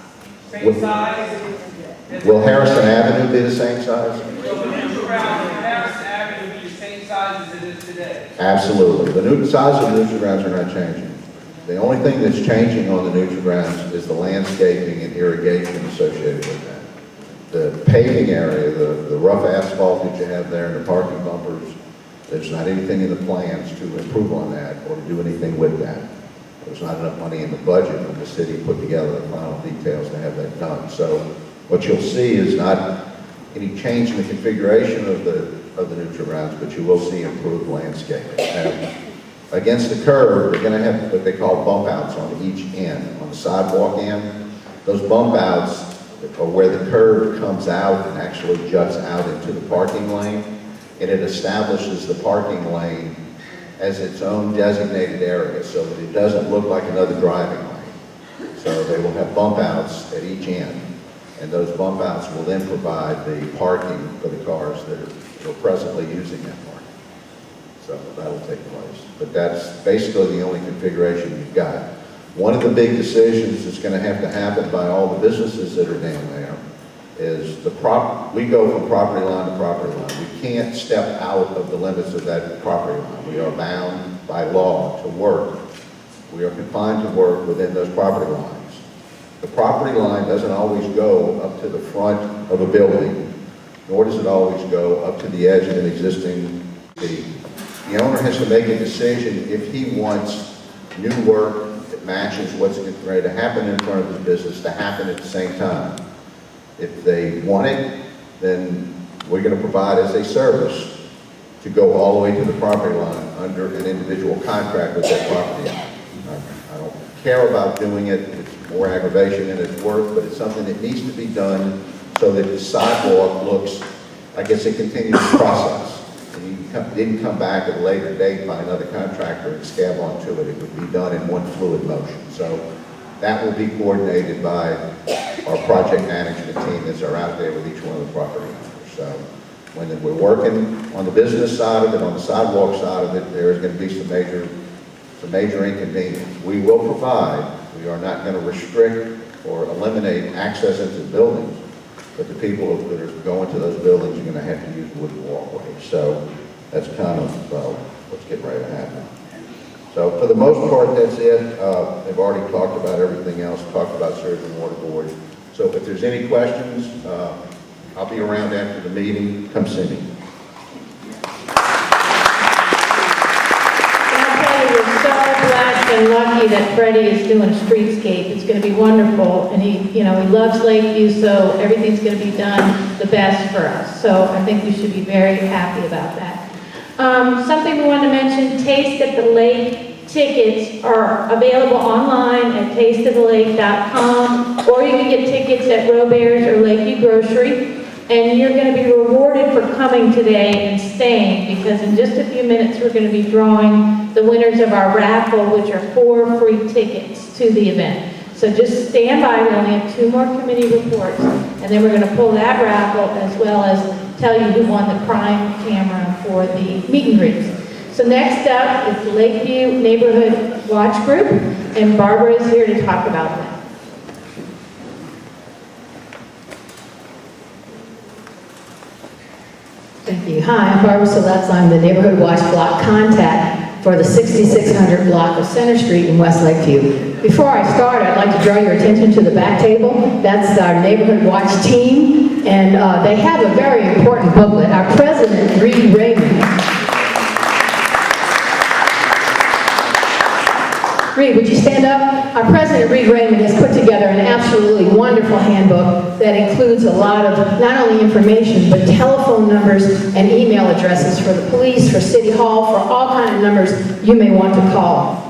Speaker 2: Will Harrison Avenue be the same size?
Speaker 19: Will the neutral ground in Harrison Avenue be the same size as it is today?
Speaker 2: Absolutely. The size of the neutral grounds are not changing. The only thing that's changing on the neutral grounds is the landscaping and irrigation associated with that. The paving area, the rough asphalt that you have there and the parking bumpers, there's not anything in the plans to improve on that or to do anything with that. There's not enough money in the budget when the city put together the final details to have that done. So what you'll see is not any change in the configuration of the neutral grounds, but you will see improved landscaping. Now, against the curb, they're going to have what they call bump outs on each end. On the sidewalk end, those bump outs are where the curb comes out and actually juts out into the parking lane, and it establishes the parking lane as its own designated area so that it doesn't look like another driving lane. So they will have bump outs at each end, and those bump outs will then provide the parking for the cars that are presently using that parking. So that'll take place. But that's basically the only configuration you've got. One of the big decisions that's going to happen by all the businesses that are down there is we go from property line to property line. We can't step out of the limits of that property line. We are bound by law to work. We are confined to work within those property lines. The property line doesn't always go up to the front of a building, nor does it always go up to the edge of an existing street. The owner has to make a decision if he wants new work that matches what's ready to happen in front of his business to happen at the same time. If they want it, then we're going to provide as a service to go all the way to the property line under an individual contract with that property owner. I don't care about doing it. It's more aggravation than it's worth, but it's something that needs to be done so that the sidewalk looks like it's a continuous process. Didn't come back at a later date by another contractor and scab onto it. It would be done in one fluid motion. So that will be coordinated by our project management team as are out there with each one of the property owners. So when we're working on the business side of it, on the sidewalk side of it, there is going to be some major inconvenience. We will provide. We are not going to restrict or eliminate access into the buildings, but the people that are going to those buildings are going to have to use wooden walkways. So that's kind of what's getting ready to happen. So for the most part, that's it. They've already talked about everything else, talked about sewage and water board. So if there's any questions, I'll be around after the meeting. Come see me.
Speaker 9: We're so blessed and lucky that Freddie is doing streetscape. It's going to be wonderful, and he loves Lakeview, so everything's going to be done the best for us. So I think we should be very happy about that. Something we wanted to mention: Taste at the Lake tickets are available online at tasteofthelake.com, or you can get tickets at Robert's or Lakeview Grocery. And you're going to be rewarded for coming today and staying, because in just a few minutes we're going to be drawing the winners of our raffle, which are 4 free tickets to the event. So just stand by. We only have 2 more committee reports, and then we're going to pull that raffle as well as tell you who won the prime camera for the meet and greets. So next up is the Lakeview Neighborhood Watch Group, and Barbara is here to talk about that.
Speaker 20: Thank you. Hi, I'm Barbara Soletz. I'm the Neighborhood Watch Block contact for the 6600 block of Center Street in West Lakeview. Before I start, I'd like to draw your attention to the back table. That's our Neighborhood Watch team, and they have a very important booklet. Our president, Reed Raymond. Reed, would you stand up? our president, Reed Raymond, has put together an absolutely wonderful handbook that includes a lot of not only information, but telephone numbers and email addresses for the police, for City Hall, for all kinds of numbers you may want to call.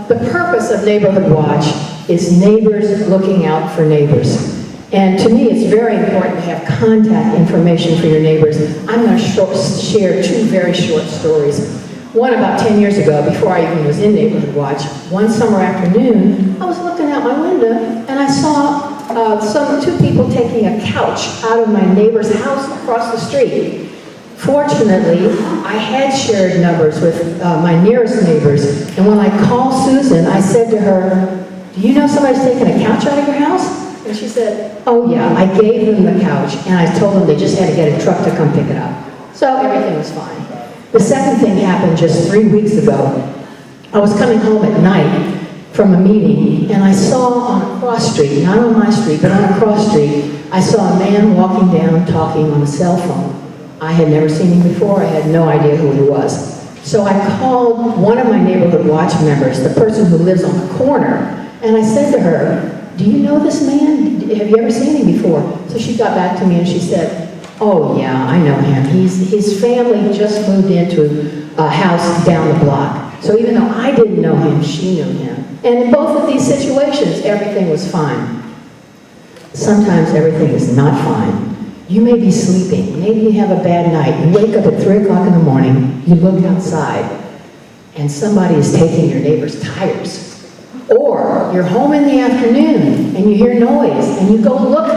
Speaker 20: The purpose of Neighborhood Watch is neighbors looking out for neighbors. And to me, it's very important to have contact information for your neighbors. I'm going to share two very short stories. One about 10 years ago, before I even was in Neighborhood Watch, one summer afternoon, I was looking out my window and I saw two people taking a couch out of my neighbor's house across the street. Fortunately, I had shared numbers with my nearest neighbors, and when I called Susan, I said to her, "Do you know somebody's taking a couch out of your house?" And she said, "Oh yeah, I gave them the couch, and I told them they just had to get a truck to come pick it up." So everything was fine. The second thing happened just 3 weeks ago. I was coming home at night from a meeting, and I saw on a cross street, not on my street, but on a cross street, I saw a man walking down talking on a cell phone. I had never seen him before. I had no idea who he was. So I called one of my Neighborhood Watch members, the person who lives on the corner, and I said to her, "Do you know this man? Have you ever seen him before?" So she got back to me and she said, "Oh yeah, I know him. His family just moved into a house down the block. So even though I didn't know him, she knew him." And in both of these situations, everything was fine. Sometimes everything is not fine. You may be sleeping. Maybe you have a bad night. You wake up at 3 o'clock in the morning, you look outside, and somebody is taking your neighbor's tires. Or you're home in the afternoon and you hear noise and you go look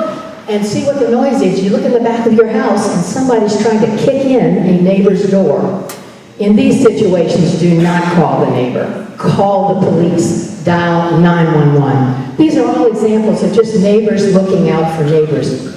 Speaker 20: and see what the noise is. You look in the back of your house and somebody's trying to kick in a neighbor's door. In these situations, do not call the neighbor. Call the police. Dial 911. These are all examples of just neighbors looking out for neighbors.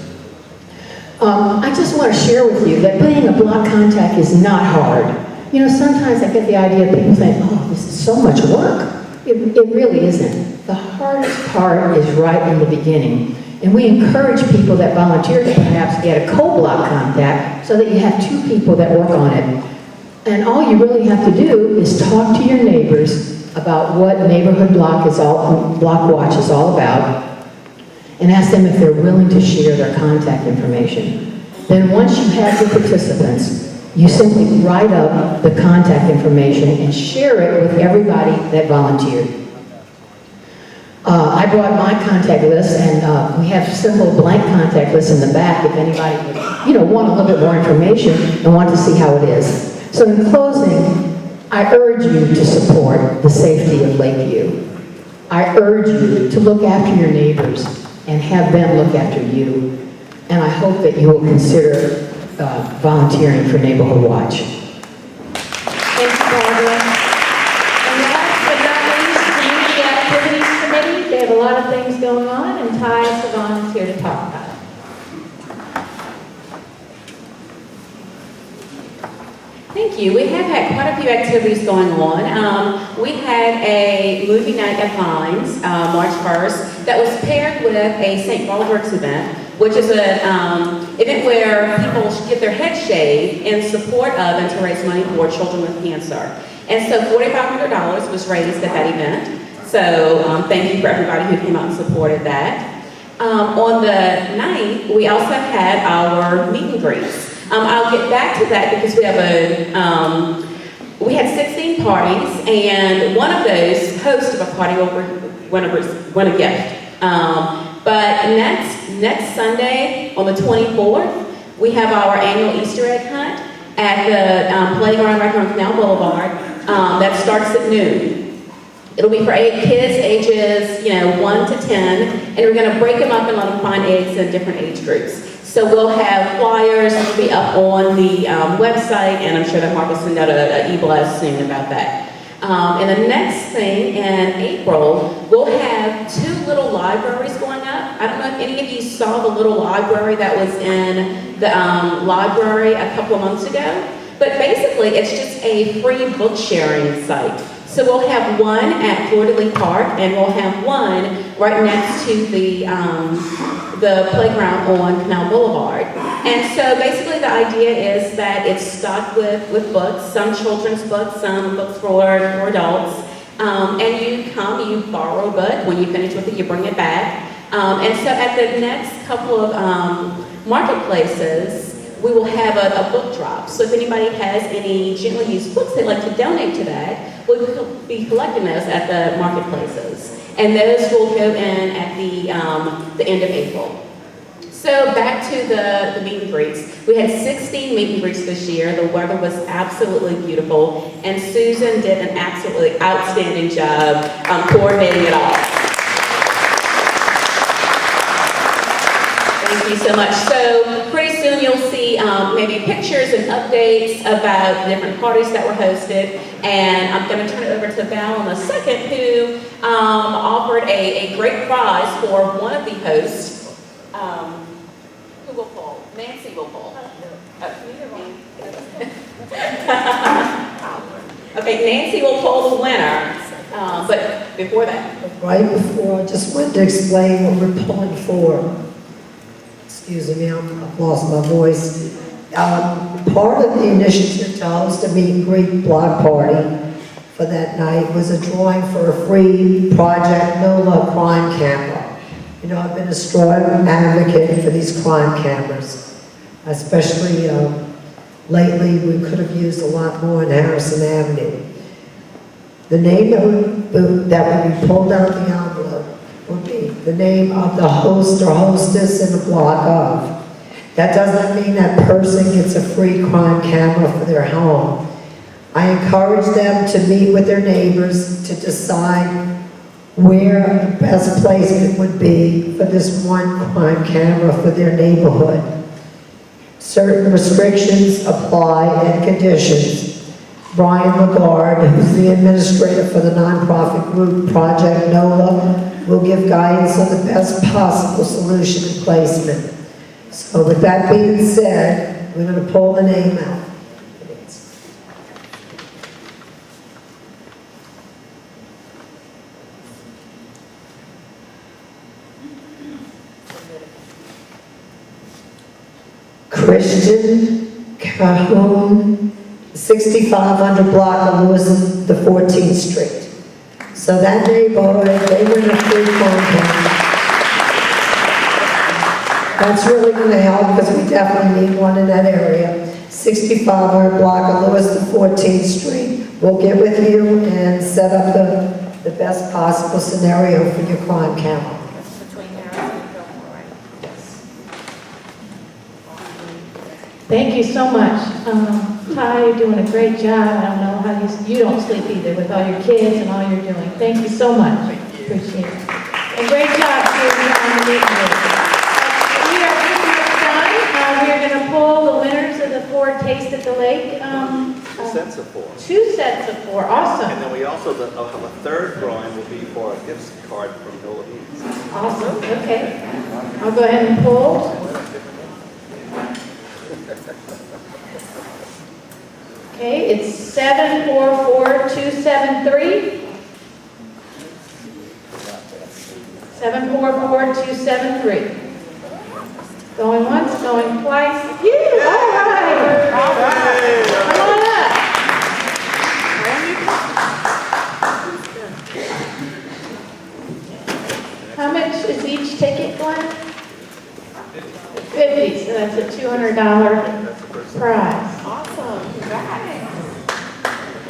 Speaker 20: I just want to share with you that being a block contact is not hard. You know, sometimes I get the idea of people think, "Oh, this is so much work." It really isn't. The hardest part is right in the beginning. And we encourage people that volunteer to perhaps get a co-block contact so that you have two people that work on it. And all you really have to do is talk to your neighbors about what Neighborhood Block Watch is all about, and ask them if they're willing to share their contact information. Then once you have the participants, you simply write up the contact information and share it with everybody that volunteered. I brought my contact list, and we have simple blank contact lists in the back if anybody would, want a little bit more information and want to see how it is. So in closing, I urge you to support the safety of Lakeview. I urge you to look after your neighbors and have them look after you. And I hope that you will consider volunteering for Neighborhood Watch.
Speaker 9: Thank you, Barbara. And last but not least, the Community Activities Committee. They have a lot of things going on, and Ty Savon is here to talk about it.
Speaker 21: Thank you. We have had quite a few activities going on. We had a movie night at Vines, March 1st, that was paired with a St. Baldrick's event, which is an event where people get their head shaved in support of and to raise money for children with cancer. And so $4,500 was raised at that event. So thank you for everybody who came out and supported that. On the 9th, we also had our meet and greets. I'll get back to that because we have we had 16 parties, and one of those host of a party will win a gift. But next Sunday on the 24th, we have our annual Easter egg hunt at the playground right here on Canal Boulevard. That starts at noon. It'll be for kids ages 1 to 10, and we're going to break them up and let them find eggs in different age groups. So we'll have flyers that'll be up on the website, and I'm sure that Mark will send out an e-blast soon about that. And the next thing in April, we'll have 2 little libraries going up. I don't know if any of you saw the little library that was in the library a couple of months ago, but basically it's just a free book sharing site. So we'll have one at Florida Lee Park, and we'll have one right next to the playground on Canal Boulevard. And so basically the idea is that it's stocked with books, some children's books, some books for adults. And you come, you borrow a book. When you finish with it, you bring it back. And so at the next couple of marketplaces, we will have a book drop. So if anybody has any gently used books they'd like to donate to that, we'll be collecting those at the marketplaces. And those will go in at the end of April. So back to the meet and greets. We had 16 meet and greets this year. The weather was absolutely beautiful, and Susan did an absolutely outstanding job coordinating it all. Thank you so much. So pretty soon you'll see maybe pictures and updates about different parties that were hosted. And I'm going to turn it over to Val in a second, who offered a great prize for one of the hosts. Who will pull? Nancy will pull. Okay, Nancy will pull the winner. But before that.
Speaker 4: Right before, I just wanted to explain what we're pulling for. Excuse me, I've lost my voice. Part of the initiative to host a meet and greet block party for that night was a drawing for a free Project NOLA crime camera. You know, I've been a strong advocate for these crime cameras, especially lately. We could have used a lot more in Harrison Avenue. The name that would be pulled out of the envelope would be the name of the host or hostess in the block of. That doesn't mean that person gets a free crime camera for their home. I encourage them to meet with their neighbors to decide where the best placement would be for this one crime camera for their neighborhood. Certain restrictions apply and conditions. Brian Lagarde, who's the administrator for the nonprofit group Project NOLA, will give guidance on the best possible solution and placement. So with that being said, we're going to pull the name out. Christian Cahoon, 6500 block of Lewis the 14th Street. So that neighborhood, they win a free phone call. That's really going to help because we definitely need one in that area. 6500 block of Lewis the 14th Street. We'll get with you and set up the best possible scenario for your crime camera.
Speaker 9: Thank you so much. Ty, you're doing a great job. I don't know how you don't sleep either with all your kids and all you're doing. Thank you so much. Appreciate it. And great job, Susan, on the meeting. We are done. We are going to pull the winners of the 4 Taste at the Lake.
Speaker 22: 2 sets of 4.
Speaker 9: 2 sets of 4. Awesome.
Speaker 22: And then we also have a third drawing will be for a gift card from Nola Beans.
Speaker 9: Awesome. Okay. I'll go ahead and pull. Okay, it's 744273. 744273. Going once, going twice. Yeah, all right. Come on up. How much is each ticket, Glenn? 50, so that's a $200 prize.
Speaker 21: Awesome. Congrats.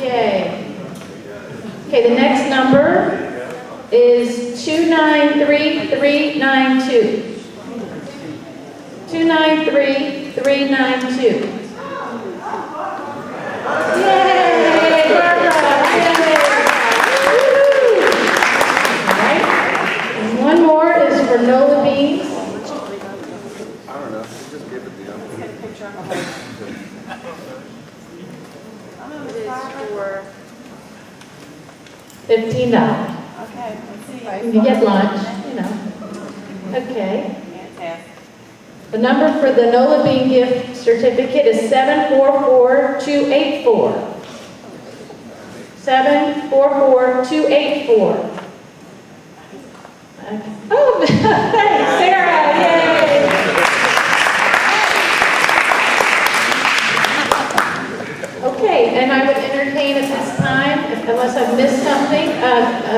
Speaker 9: Yay. Okay, the next number is 293392. 293392. Yay, Barbara. Yay. All right. And one more is for Nola Beans.
Speaker 22: I don't know. Just give it the other.
Speaker 9: $15.
Speaker 5: Okay, let's see.
Speaker 9: You get lunch, you know. Okay. The number for the Nola Bean gift certificate is 744284. 744284. Okay. Oh, thanks, Sarah. Yay. Okay, and I would entertain at this time, unless I've missed something,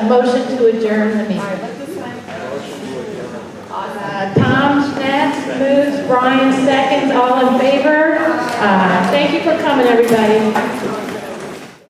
Speaker 9: a motion to adjourn the meeting. Tom Schnatz moves, Brian seconds, all in favor? Thank you for coming, everybody.